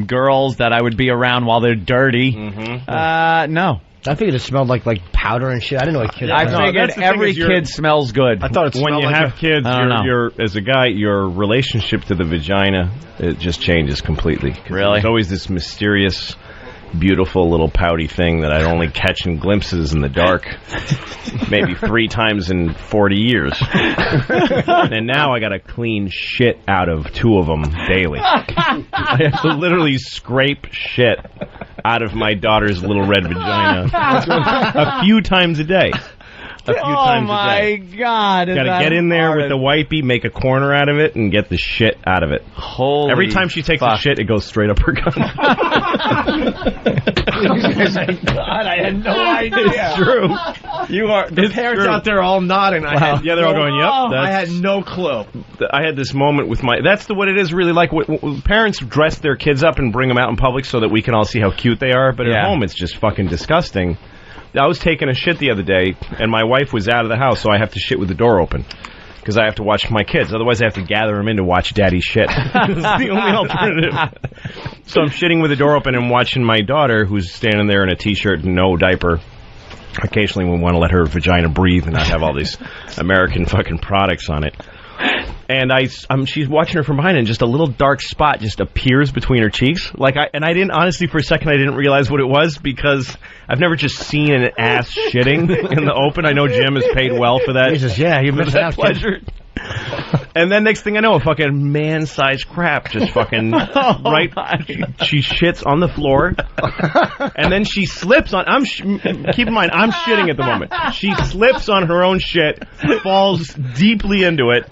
S11: girls that I would be around while they're dirty. No.
S13: I figured it smelled like powder and shit. I didn't know a kid.
S11: I figured every kid smells good.
S3: I thought when you have kids, you're as a guy, your relationship to the vagina, it just changes completely.
S11: Really?
S3: There's always this mysterious, beautiful little pouty thing that I only catch in glimpses in the dark, maybe 3 times in 40 years. And now I got to clean shit out of 2 of them daily. I have to literally scrape shit out of my daughter's little red vagina a few times a day.
S11: Oh my God!
S3: Got to get in there with the wipey, make a corner out of it, and get the shit out of it.
S11: Holy
S3: Every time she takes a shit, it goes straight up her gun.
S12: God, I had no idea.
S3: It's true.
S12: The parents out there all nodding.
S3: Yeah, they're all going, yep.
S12: I had no clue.
S3: I had this moment with that's what it is really like. Parents dress their kids up and bring them out in public so that we can all see how cute they are, but at home it's just fucking disgusting. I was taking a shit the other day, and my wife was out of the house, so I have to shit with the door open. Because I have to watch my kids. Otherwise, I have to gather them in to watch daddy shit. It's the only alternative. So I'm shitting with the door open and watching my daughter, who's standing there in a T-shirt and no diaper. Occasionally we want to let her vagina breathe and not have all these American fucking products on it. And she's watching her from behind, and just a little dark spot just appears between her cheeks. I didn't, honestly, for a second, I didn't realize what it was, because I've never just seen an ass shitting in the open. I know Jim is paid well for that.
S13: Jesus, yeah, you missed that
S3: pleasure. And then next thing I know, a fucking man-sized crap just fucking she shits on the floor, and then she slips on. Keep in mind, I'm shitting at the moment. She slips on her own shit, falls deeply into it,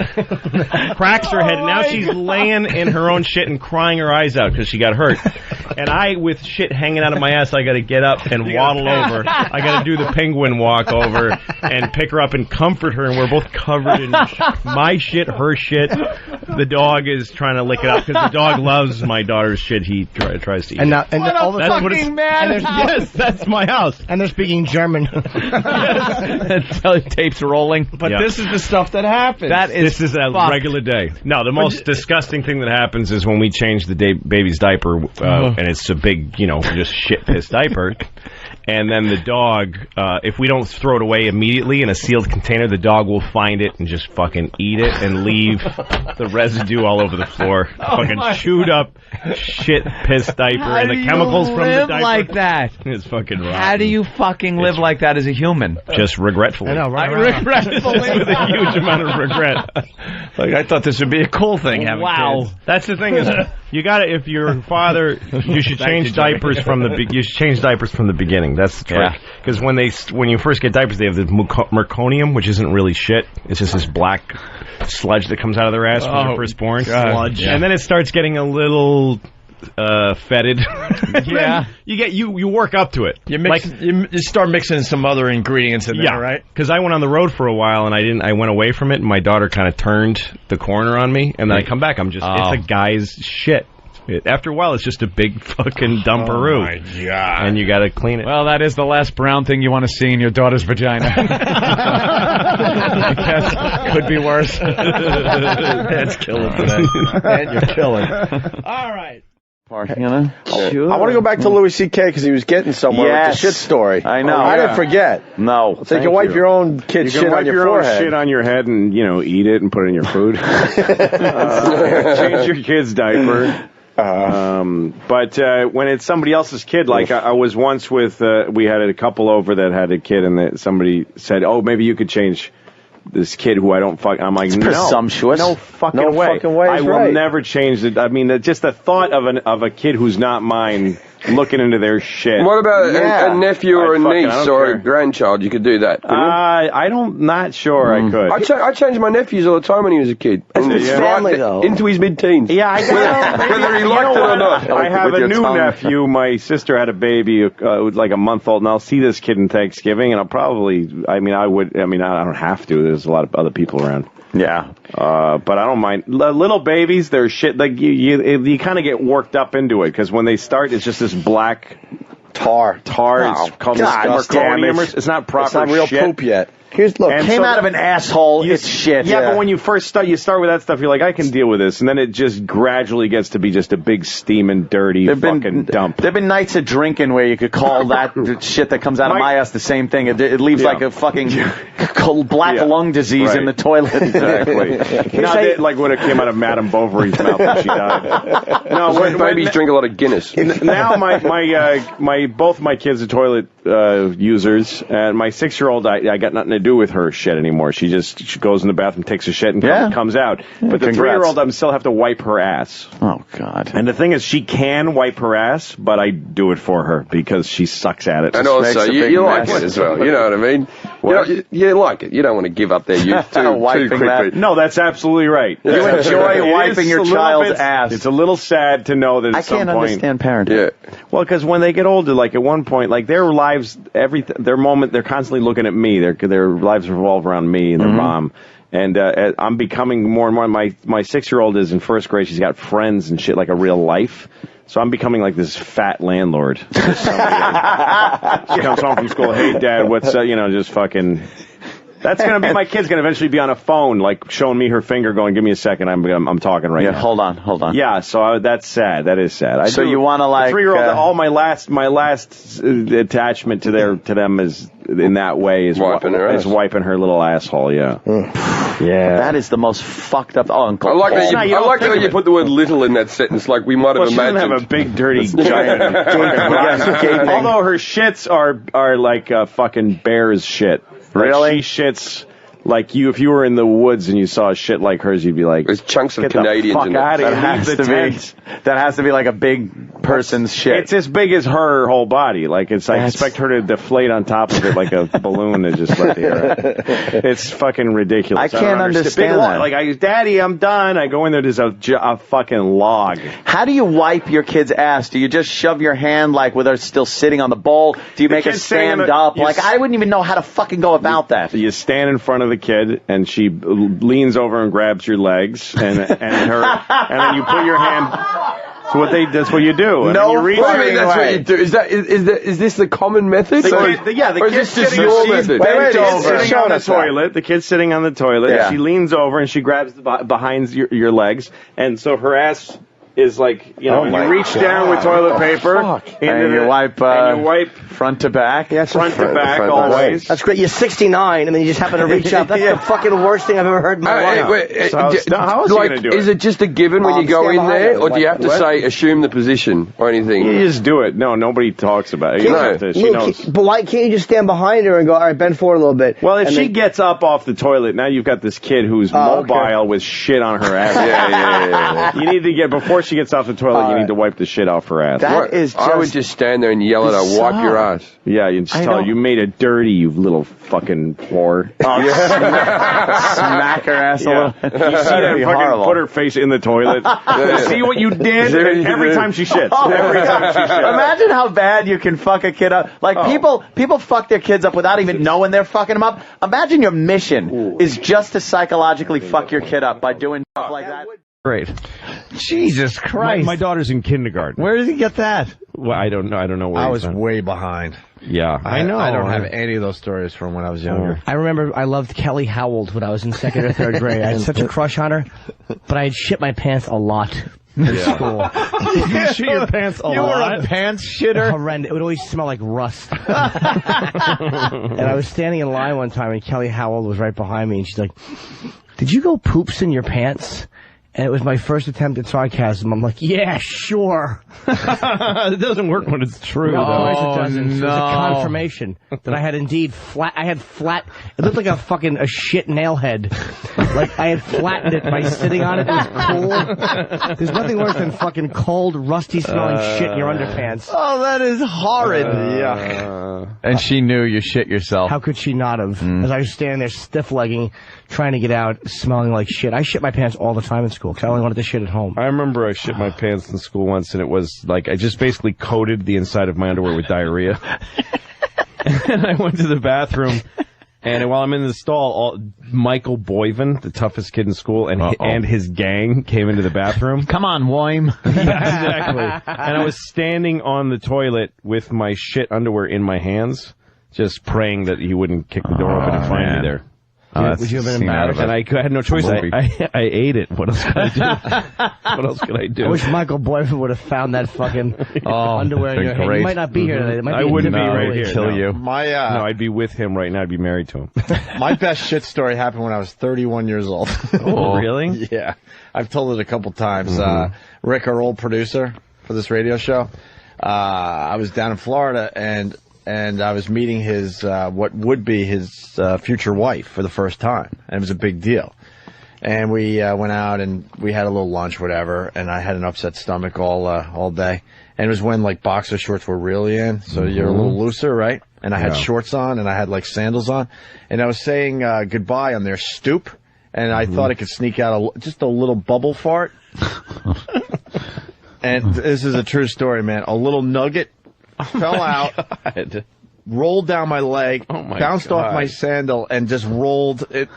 S3: cracks her head, and now she's laying in her own shit and crying her eyes out because she got hurt. And I, with shit hanging out of my ass, I got to get up and waddle over. I got to do the penguin walk over and pick her up and comfort her, and we're both covered in my shit, her shit. The dog is trying to lick it up because the dog loves my daughter's shit. He tries to eat.
S13: And all
S3: that's what it's. Yes, that's my house.
S13: And they're speaking German.
S11: Tapes rolling.
S12: But this is the stuff that happens.
S3: This is a regular day. No, the most disgusting thing that happens is when we change the baby's diaper, and it's a big, just shit-pissed diaper. And then the dog, if we don't throw it away immediately in a sealed container, the dog will find it and just fucking eat it and leave the residue all over the floor. Chewed up shit-pissed diaper and the chemicals from the diaper.
S11: Like that?
S3: It's fucking rotten.
S11: How do you fucking live like that as a human?
S3: Just regretfully.
S13: I know, right?
S11: Regretfully.
S3: With a huge amount of regret.
S12: I thought this would be a cool thing, having kids.
S3: That's the thing is, you gotta, if you're father, you should change diapers from the beginning. That's the trick. Because when you first get diapers, they have the meconium, which isn't really shit. It's just this black sludge that comes out of their ass when they're first born.
S12: Sludge.
S3: And then it starts getting a little fetid.
S12: Yeah.
S3: You work up to it.
S12: You mix. You start mixing some other ingredients in there, right?
S3: Because I went on the road for a while and I went away from it, and my daughter kind of turned the corner on me, and then I come back, it's a guy's shit. After a while, it's just a big fucking dumperoo.
S12: Oh my God.
S3: And you got to clean it.
S11: Well, that is the last brown thing you want to see in your daughter's vagina. I guess could be worse.
S12: That's killing today. Man, you're killing.
S11: All right.
S14: Parking on it?
S15: Sure. I want to go back to Louis C.K. because he was getting somewhere with the shit story.
S14: I know.
S15: I didn't forget.
S14: No.
S15: So you can wipe your own kid's shit on your forehead.
S16: Own shit on your head and, eat it and put it in your food. Change your kid's diaper. But when it's somebody else's kid, like I was once with, we had a couple over that had a kid, and somebody said, "Oh, maybe you could change this kid who I don't fuck." I'm like,
S14: it's presumptuous.
S16: No fucking way. I will never change it. I mean, just the thought of a kid who's not mine looking into their shit.
S15: What about a nephew or a niece or a grandchild? You could do that.
S16: Not sure I could.
S15: I changed my nephews all the time when he was a kid.
S13: His family, though.
S15: Into his mid-teens.
S16: Yeah,
S15: whether he liked it or not.
S16: I have a new nephew. My sister had a baby, like a month old, and I'll see this kid in Thanksgiving, and I'll probably, I don't have to. There's a lot of other people around.
S14: Yeah.
S16: But I don't mind. Little babies, they're shit. Like, you kind of get worked up into it, because when they start, it's just this black tar. It's called meconium. It's not proper shit.
S15: It's not real poop yet.
S14: Came out of an asshole. It's shit.
S16: Yeah, but when you first start, with that stuff. You're like, I can deal with this, and then it just gradually gets to be just a big steaming, dirty fucking dump.
S14: There've been nights of drinking where you could call that shit that comes out of my ass the same thing. It leaves like a fucking black lung disease in the toilet.
S16: Exactly. Not like when it came out of Madame Bovary's mouth when she died.
S15: No, when babies drink a lot of Guinness.
S16: Now both my kids are toilet users, and my 6-year-old, I got nothing to do with her shit anymore. She goes in the bathroom, takes a shit, and comes out. But the 3-year-old, I still have to wipe her ass.
S14: Oh, God.
S16: And the thing is, she can wipe her ass, but I do it for her because she sucks at it.
S15: And also, you like it as well. You know what I mean? You like it. You don't want to give up their youth too quickly.
S16: No, that's absolutely right.
S14: You enjoy wiping your child's ass.
S16: It's a little sad to know that
S14: I can't understand parenting.
S16: Yeah. Well, because when they get older, like at one point, like their lives, they're constantly looking at me. Their lives revolve around me and their mom. And I'm becoming more and more. My 6-year-old is in first grade. She's got friends and shit, like a real life. So I'm becoming like this fat landlord. She comes home from school. Hey, Dad, what's just fucking. That's gonna be my kid's gonna eventually be on a phone, like showing me her finger, going, "Give me a second, I'm talking right now."
S14: Hold on.
S16: Yeah, so that's sad. That is sad.
S14: You want to like
S16: 3-year-old? All my last attachment to them is in that way is wiping her little asshole. Yeah.
S14: Yeah. That is the most fucked up. Oh, Uncle.
S15: I like that you put the word "little" in that sentence, like we might have imagined.
S16: She doesn't have a big, dirty, giant. Although her shits are like fucking bear's shit.
S14: Really?
S16: Like she shits like if you were in the woods and you saw a shit like hers, you'd be like,
S15: "There's chunks of Canadians in it."
S14: That has to be like a big person's shit.
S16: It's as big as her whole body. Like I expect her to deflate on top of it like a balloon and just let the air out. It's fucking ridiculous.
S14: I can't understand that.
S16: Like, Daddy, I'm done. I go in there, there's a fucking log.
S14: How do you wipe your kid's ass? Do you just shove your hand like with her still sitting on the bowl? Do you make her stand up? Like I wouldn't even know how to fucking go about that.
S16: You stand in front of the kid and she leans over and grabs your legs and then you put your hand. That's what you do. And
S15: No, that's what you do. Is this the common method?
S16: The kid's sitting
S15: your method.
S16: Sitting on the toilet. The kid's sitting on the toilet.
S14: Yeah.
S16: She leans over and she grabs behind your legs, and so her ass is like, you reach down with toilet paper
S14: and you wipe front to back.
S13: Yeah,
S16: front to back always.
S13: That's great. You're 69 and then you just happen to reach up. That's the fucking worst thing I've ever heard in my life.
S16: How else are you going to do it?
S15: Is it just a given when you go in there, or do you have to say assume the position or anything?
S16: You just do it. No, nobody talks about it. She knows.
S13: But why can't you just stand behind her and go, all right, bend forward a little bit?
S16: Well, if she gets up off the toilet, now you've got this kid who's mobile with shit on her ass.
S15: Yeah.
S16: You need to get, before before she gets off the toilet, you need to wipe the shit off her ass.
S15: I would just stand there and yell at her, wipe your ass.
S16: Yeah, you just tell her, you made it dirty, you little fucking whore.
S14: Smack her ass a little.
S16: You see that fucking put her face in the toilet. See what you did every time she shits. Every time she shits.
S14: Imagine how bad you can fuck a kid up. Like people fuck their kids up without even knowing they're fucking them up. Imagine your mission is just to psychologically fuck your kid up by doing stuff like that.
S3: Great.
S11: Jesus Christ.
S3: My daughter's in kindergarten.
S11: Where did he get that?
S3: Well, I don't know. I don't know where
S12: I
S3: he's
S12: was
S3: from.
S12: way behind.
S3: Yeah, I know.
S12: I don't have any of those stories from when I was younger.
S13: I remember I loved Kelly Howell when I was in 2nd or 3rd grade. I had such a crush on her, but I had shit my pants a lot in school.
S3: You shit your pants a lot?
S13: You were
S11: a pants shitter?
S13: Horrendous. It would always smell like rust. And I was standing in line one time, and Kelly Howell was right behind me, and she's like, "Did you go poops in your pants?" And it was my first attempt at sarcasm. I'm like, yeah, sure.
S3: It doesn't work when it's true.
S13: No,
S3: though.
S13: of course it doesn't. It was a confirmation that I had indeed I had flat, it looked like a shit nail head. Like I had flattened it by sitting on it. It was cool. There's nothing worse than fucking cold, rusty smelling shit in your underpants.
S11: Oh, that is horrid.
S13: Yeah.
S11: And she knew you shit yourself.
S13: How could she not have? As I was standing there stiff-legging, trying to get out, smelling like shit. I shit my pants all the time in school because I only wanted to shit at home.
S3: I remember I shit my pants in school once, and it was like I just basically coated the inside of my underwear with diarrhea. And I went to the bathroom, and while I'm in the stall, Michael Boyven, the toughest kid in school, and his gang came into the bathroom.
S11: Come on, Woim.
S3: Exactly. And I was standing on the toilet with my shit underwear in my hands, just praying that he wouldn't kick the door open and find me there.
S13: Would you have been embarrassed?
S3: And I had no choice. I ate it. What else could I do? What else could I do?
S13: I wish Michael Boyden would have found that fucking underwear in your hand. You might not be here today. It might
S3: I
S13: be
S3: wouldn't be right here.
S11: Kill you.
S3: No, I'd be with him right now. I'd be married to him.
S12: My best shit story happened when I was 31 years old.
S3: Oh, really?
S12: Yeah. I've told it a couple times. Rick, our old producer for this radio show, I was down in Florida, and I was meeting his what would be his future wife for the first time, and it was a big deal. And we went out and we had a little lunch, whatever. And I had an upset stomach all day. And it was when like boxer shorts were really in, so you're a little looser, right? And I had shorts on and I had like sandals on, and I was saying goodbye on their stoop, and I thought I could sneak out just a little bubble fart. And this is a true story, man. A little nugget fell out, rolled down my leg, bounced off my sandal, and just rolled to the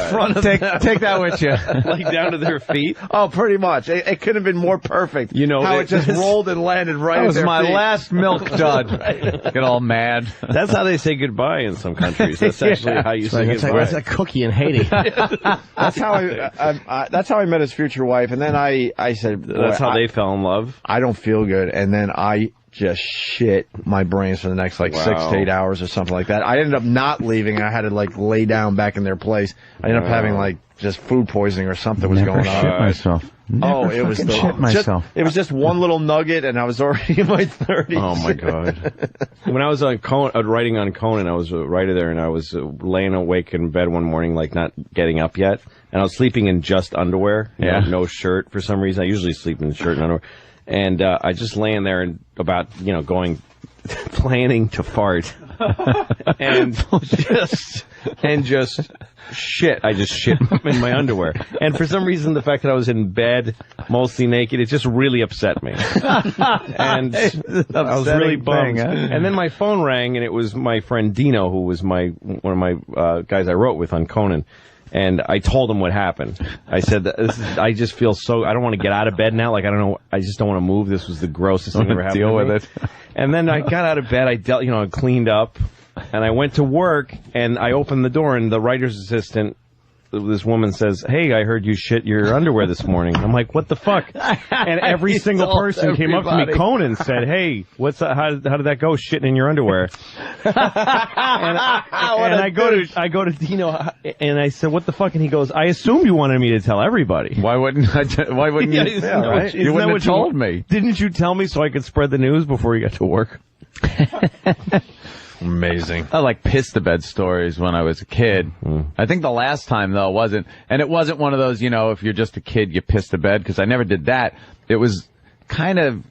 S12: front of
S11: Take that with you.
S3: Like down to their feet?
S12: Oh, pretty much. It couldn't have been more perfect.
S3: You know,
S12: how it just rolled and landed right at their feet.
S11: That was my last milk dud. Get all mad.
S3: That's how they say goodbye in some countries. That's actually how you say goodbye.
S13: That's a cookie in Haiti.
S12: That's how I met his future wife, and then I said,
S3: that's how they fell in love.
S12: I don't feel good, and then I just shit my brains for the next 6 to 8 hours or something like that. I ended up not leaving. I had to lay down back in their place. I ended up having just food poisoning or something was going on.
S11: Shit myself.
S12: It was it was just one little nugget, and I was already in my 30s.
S3: Oh my god! When I was on writing on Conan, I was a writer there, and I was laying awake in bed one morning, not getting up yet, and I was sleeping in just underwear, no shirt for some reason. I usually sleep in shirt and underwear. And I just laying there and about, planning to fart. and just shit. I just shit in my underwear. And for some reason, the fact that I was in bed, mostly naked, it just really upset me. And I was really bummed. And then my phone rang, and it was my friend Dino, who was one of my guys I wrote with on Conan. And I told him what happened. I said, I just feel I don't want to get out of bed now. I don't know. I just don't want to move. This was the grossest thing ever happened. Deal with it. And then I got out of bed. I cleaned up, and I went to work, and I opened the door, and the writer's assistant, this woman says, "Hey, I heard you shit your underwear this morning." I'm like, "What the fuck?" And every single person came up to me. Conan said, "Hey, how did that go? Shitting in your underwear?" and I go to Dino, and I said, "What the fuck?" And he goes, "I assumed you wanted me to tell everybody."
S11: Why wouldn't you?
S3: Yeah, right?
S11: You wouldn't have told me.
S3: Didn't you tell me so I could spread the news before you got to work?
S11: Amazing. I like piss the bed stories when I was a kid. I think the last time though wasn't one of those, if you're just a kid you piss the bed, because I never did that. It was kind of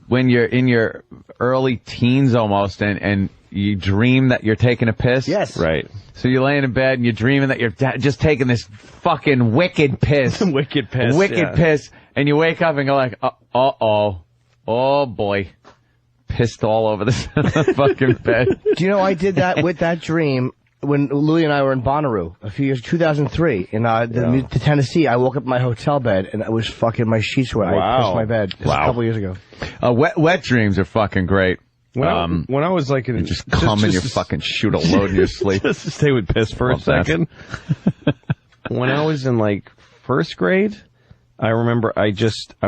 S11: when you're in your early teens almost, and you dream that you're taking a piss.
S13: Yes.
S3: Right.
S11: So you're laying in bed and you're dreaming that you're just taking this fucking wicked piss.
S3: Wicked piss.
S11: Wicked piss. And you wake up and go like, oh boy. Pissed all over the fucking bed.
S13: Do you know I did that with that dream when Louie and I were in Bonnaroo a few years, 2003, in to Tennessee. I woke up in my hotel bed and I was fucking, my sheets were, I pissed my bed. This was a couple years ago.
S11: Wet dreams are fucking great.
S3: When I was like,
S11: just come and you fucking shoot a load in your sleep.
S3: Just to stay with piss for a second. When I was in like first grade, I remember I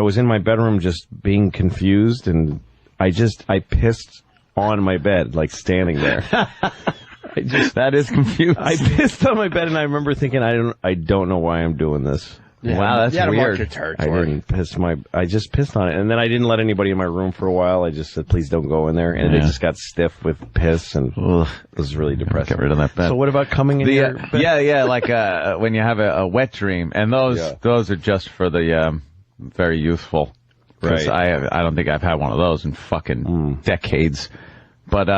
S3: was in my bedroom just being confused, and I pissed on my bed, like standing there.
S11: That is confusing.
S3: I pissed on my bed, and I remember thinking, I don't know why I'm doing this.
S11: Yeah. Wow, that's weird.
S3: I just pissed on it, and then I didn't let anybody in my room for a while. I just said, please don't go in there, and it just got stiff with piss, and it was really depressing.
S11: Get rid of that bed.
S3: So what about coming in your bed?
S11: Yeah, like when you have a wet dream, and those are just for the very youthful. Right. I don't think I've had one of those in fucking decades. But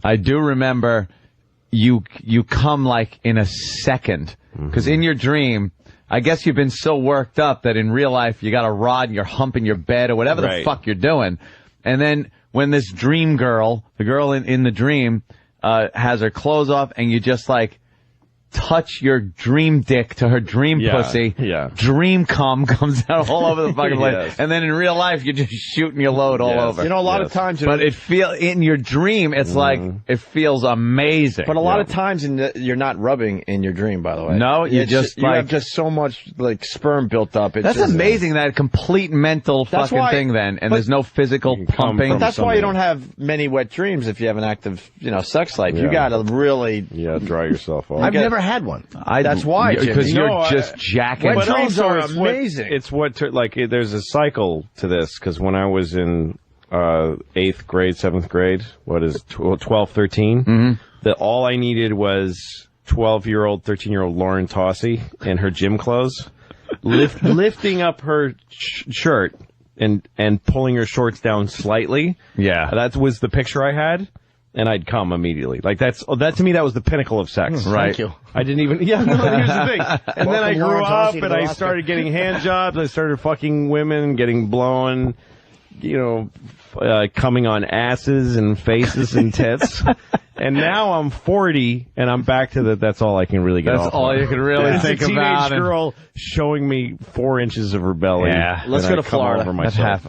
S11: I do remember you come like in a second, because in your dream, I guess you've been so worked up that in real life you got a rod and you're humping your bed or whatever the fuck you're doing. And then when this dream girl, the girl in the dream, has her clothes off, and you just like touch your dream dick to her dream pussy. Yeah. Dream cum comes out all over the fucking place. Yes. And then in real life, you're just shooting your load all over.
S13: You know, a lot of times...
S11: But in your dream, it's like, it feels amazing.
S12: But a lot of times you're not rubbing in your dream, by the way.
S11: No, you
S12: have just so much like sperm built up.
S11: That's amazing, that complete mental fucking thing then. And there's no physical pumping.
S12: But that's why you don't have many wet dreams if you have an active, sex life. You got to really...
S3: dry yourself off.
S13: I've never had one.
S12: That's why,
S11: because you're just jacking.
S12: Wet dreams are amazing.
S3: There's a cycle to this, because when I was in 8th grade, 7th grade, 12, 13, that all I needed was 12-year-old, 13-year-old Lauren Tossi in her gym clothes, lifting up her shirt and pulling her shorts down slightly.
S11: Yeah.
S3: That was the picture I had. And I'd come immediately. Like that to me, that was the pinnacle of sex.
S11: Right.
S13: Thank you.
S3: I didn't even. Yeah. No, here's the thing. And then I grew up, and I started getting hand jobs. I started fucking women, getting blown. Coming on asses and faces and tits. And now I'm 40, and I'm back to that. That's all I can really get off.
S11: That's all you can really think about.
S3: A teenage girl showing me 4 inches of her belly.
S11: Yeah.
S12: Let's go to Florida.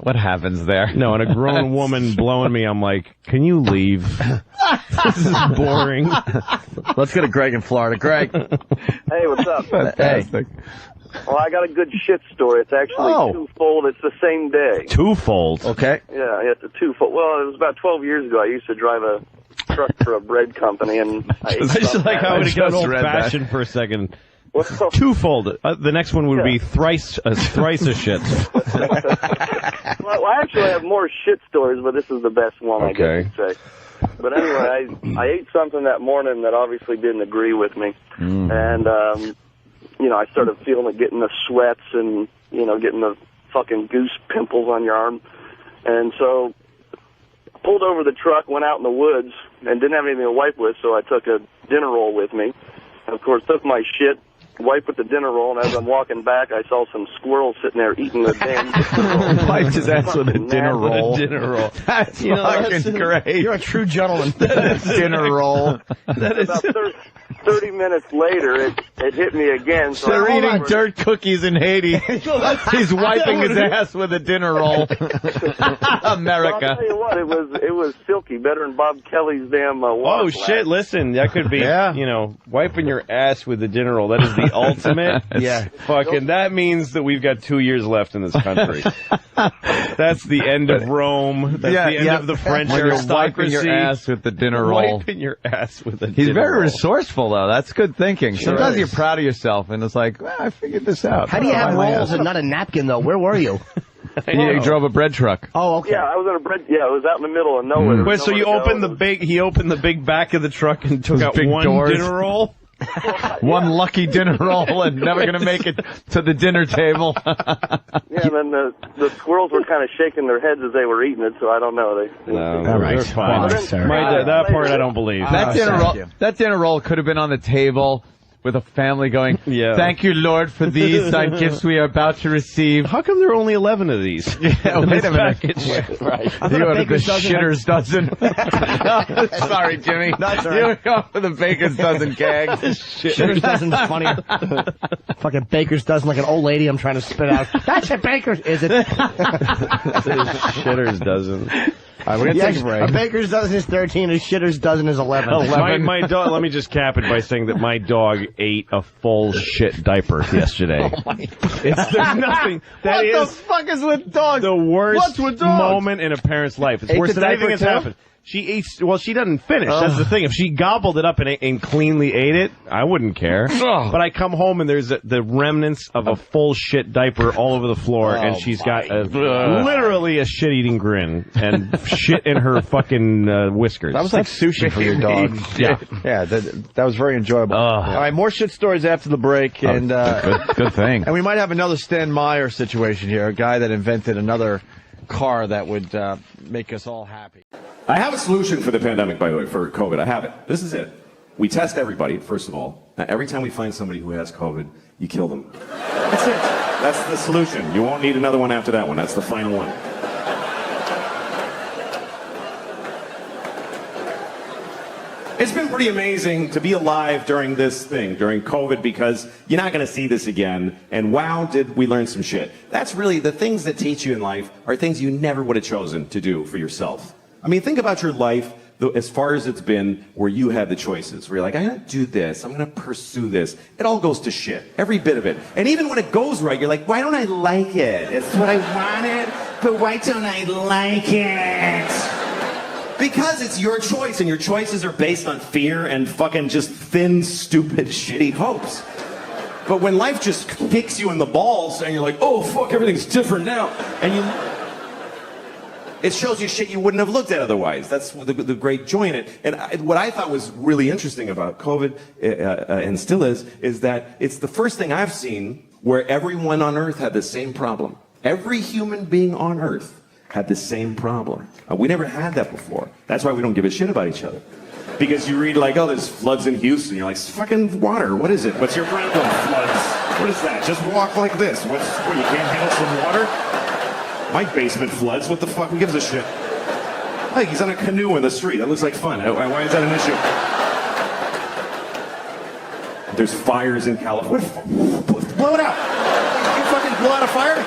S11: What happens there?
S3: No, and a grown woman blowing me. I'm like, can you leave? This is boring.
S12: Let's go to Greg in Florida. Greg.
S17: Hey, what's up?
S11: Fantastic.
S17: Well, I got a good shit story. It's actually twofold. It's the same day.
S3: Twofold?
S12: Okay.
S17: Yeah, it's a twofold. Well, it was about 12 years ago. I used to drive a truck for a bread company, and I
S3: just like how it got old-fashioned for a second. Twofold. The next one would be thrice a shit.
S17: Well, I actually have more shit stories, but this is the best one, I guess you'd say. But anyway, I ate something that morning that obviously didn't agree with me, and I started feeling it, getting the sweats and getting the fucking goose pimples on your arm, and so I pulled over the truck, went out in the woods, and didn't have anything to wipe with, so I took a dinner roll with me, and of course took my shit, wiped with the dinner roll, and as I'm walking back, I saw some squirrels sitting there eating the damn.
S11: Wiped his ass with a dinner roll.
S13: That's fucking great. You're a true gentleman.
S11: Dinner roll.
S17: That is about 30 minutes later, it hit me again. So
S11: they're eating dirt cookies in Haiti. He's wiping his ass with a dinner roll. America.
S17: I'll tell you what, it was silky, better than Bob Kelly's damn water
S3: Oh shit! Listen, that could be wiping your ass with a dinner roll. That is the ultimate. Fucking. That means that we've got 2 years left in this country. That's the end of Rome. That's the end of the French aristocracy.
S11: Wiping your ass with the dinner roll.
S3: Wiping your ass with a dinner roll.
S11: He's very resourceful, though. That's good thinking.
S13: Sure
S11: Sometimes
S13: is.
S11: you're proud of yourself, and it's like, well, I figured this out.
S13: How do you have rolls and not a napkin, though? Where were you?
S11: You drove a bread truck.
S13: Oh, okay.
S17: Yeah, I was in a bread. Yeah, it was out in the middle of nowhere.
S3: Wait, so you opened he opened the big back of the truck and took out
S11: big
S3: one
S11: doors.
S3: dinner roll?
S11: One lucky dinner roll and never going to make it to the dinner table.
S17: Yeah, and then the squirrels were kind of shaking their heads as they were eating it, so I don't know.
S3: All right, fine. That part I don't believe.
S11: That dinner roll could have been on the table with a family going, thank you, Lord, for these gifts we are about to receive.
S3: How come there are only 11 of these?
S11: Yeah, wait a minute.
S3: Right.
S11: You ordered the shitter's dozen. Sorry, Jimmy. You were going for the baker's dozen keg.
S13: Shitter's dozen's funnier. Fucking baker's dozen like an old lady I'm trying to spit out. That's a baker's, is it?
S3: Shitter's dozen.
S11: All right, we're gonna take a break.
S13: A baker's dozen is 13, a shitter's dozen is 11.
S3: My dog. Let me just cap it by saying that my dog ate a full shit diaper yesterday.
S11: Oh my God.
S3: There's nothing. That
S11: what
S3: is
S11: the fuck is with dogs?
S3: the worst
S11: What's with dogs?
S3: moment in a parent's life. It's
S11: Ate
S3: worse
S11: the
S3: than anything
S11: diaper
S3: that's
S11: too?
S3: happened. She ate. Well, she doesn't finish. That's the thing. If she gobbled it up and cleanly ate it, I wouldn't care. But I come home and there's the remnants of a full shit diaper all over the floor, and she's got literally a shit-eating grin and shit in her fucking whiskers.
S12: That was like sushi for your dog. Yeah, that was very enjoyable. All right, more shit stories after the break, and
S11: good thing.
S12: And we might have another Stan Meyer situation here, a guy that invented another car that would make us all happy.
S18: I have a solution for the pandemic, by the way, for COVID. I have it. This is it. We test everybody, first of all. Now, every time we find somebody who has COVID, you kill them. That's it. That's the solution. You won't need another one after that one. That's the final one. It's been pretty amazing to be alive during this thing, during COVID, because you're not going to see this again. And wow, did we learn some shit. That's really the things that teach you in life are things you never would have chosen to do for yourself. I mean, think about your life as far as it's been where you had the choices. Where you're like, I'm going to do this. I'm going to pursue this. It all goes to shit. Every bit of it. And even when it goes right, you're like, why don't I like it? It's what I wanted, but why don't I like it? Because it's your choice, and your choices are based on fear and fucking just thin, stupid, shitty hopes. But when life just kicks you in the balls and you're like, oh, fuck, everything's different now. And it shows you shit you wouldn't have looked at otherwise. That's the great joy in it. And what I thought was really interesting about COVID, and still is that it's the first thing I've seen where everyone on Earth had the same problem. Every human being on Earth had the same problem. We never had that before. That's why we don't give a shit about each other. Because you read like, oh, there's floods in Houston. You're like, it's fucking water. What is it? What's your problem? Floods. What is that? Just walk like this. What, you can't handle some water? My basement floods. What the fuck? Who gives a shit? Like, he's on a canoe in the street. That looks like fun. Why is that an issue? There's fires in California. Blow it out. You fucking blow out a fire?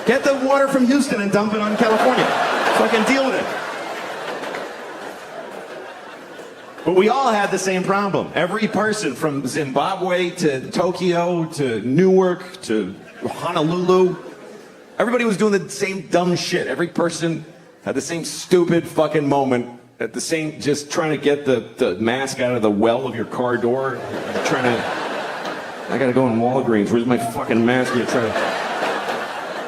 S18: Get the water from Houston and dump it on California. Fucking deal with it. But we all had the same problem. Every person from Zimbabwe to Tokyo to Newark to Honolulu, everybody was doing the same dumb shit. Every person had the same stupid fucking moment at the same, just trying to get the mask out of the well of your car door. I gotta go in Walgreens. Where's my fucking mask? You're trying to,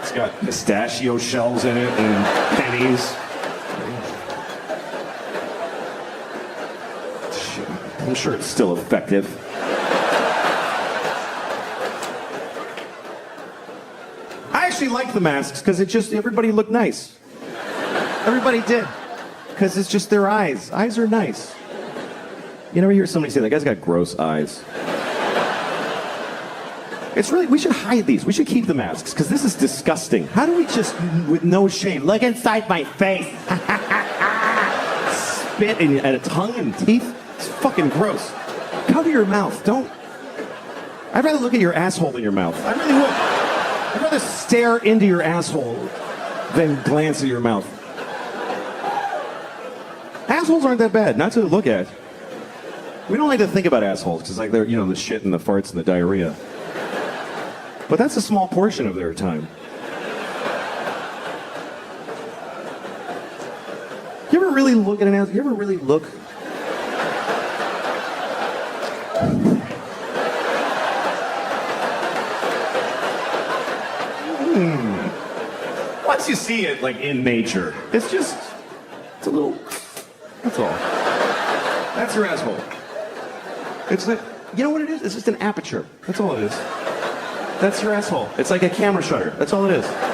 S18: it's got pistachio shells in it and pennies. I'm sure it's still effective. I actually like the masks because everybody looked nice. Everybody did. Because it's just their eyes. Eyes are nice. You never hear somebody say, that guy's got gross eyes. It's really, we should hide these. We should keep the masks because this is disgusting. How do we just, with no shame, look inside my face? Spit and a tongue and teeth? It's fucking gross. Cover your mouth. Don't. I'd rather look at your asshole than your mouth. I really would. I'd rather stare into your asshole than glance at your mouth. Assholes aren't that bad, not to look at. We don't like to think about assholes because, like, they're, the shit and the farts and the diarrhea. But that's a small portion of their time. You ever really look at an asshole? You ever really look? once you see it like in nature, it's a little. That's all. That's your asshole. It's like, you know what it is? It's just an aperture. That's all it is. That's your asshole. It's like a camera shutter. That's all it is.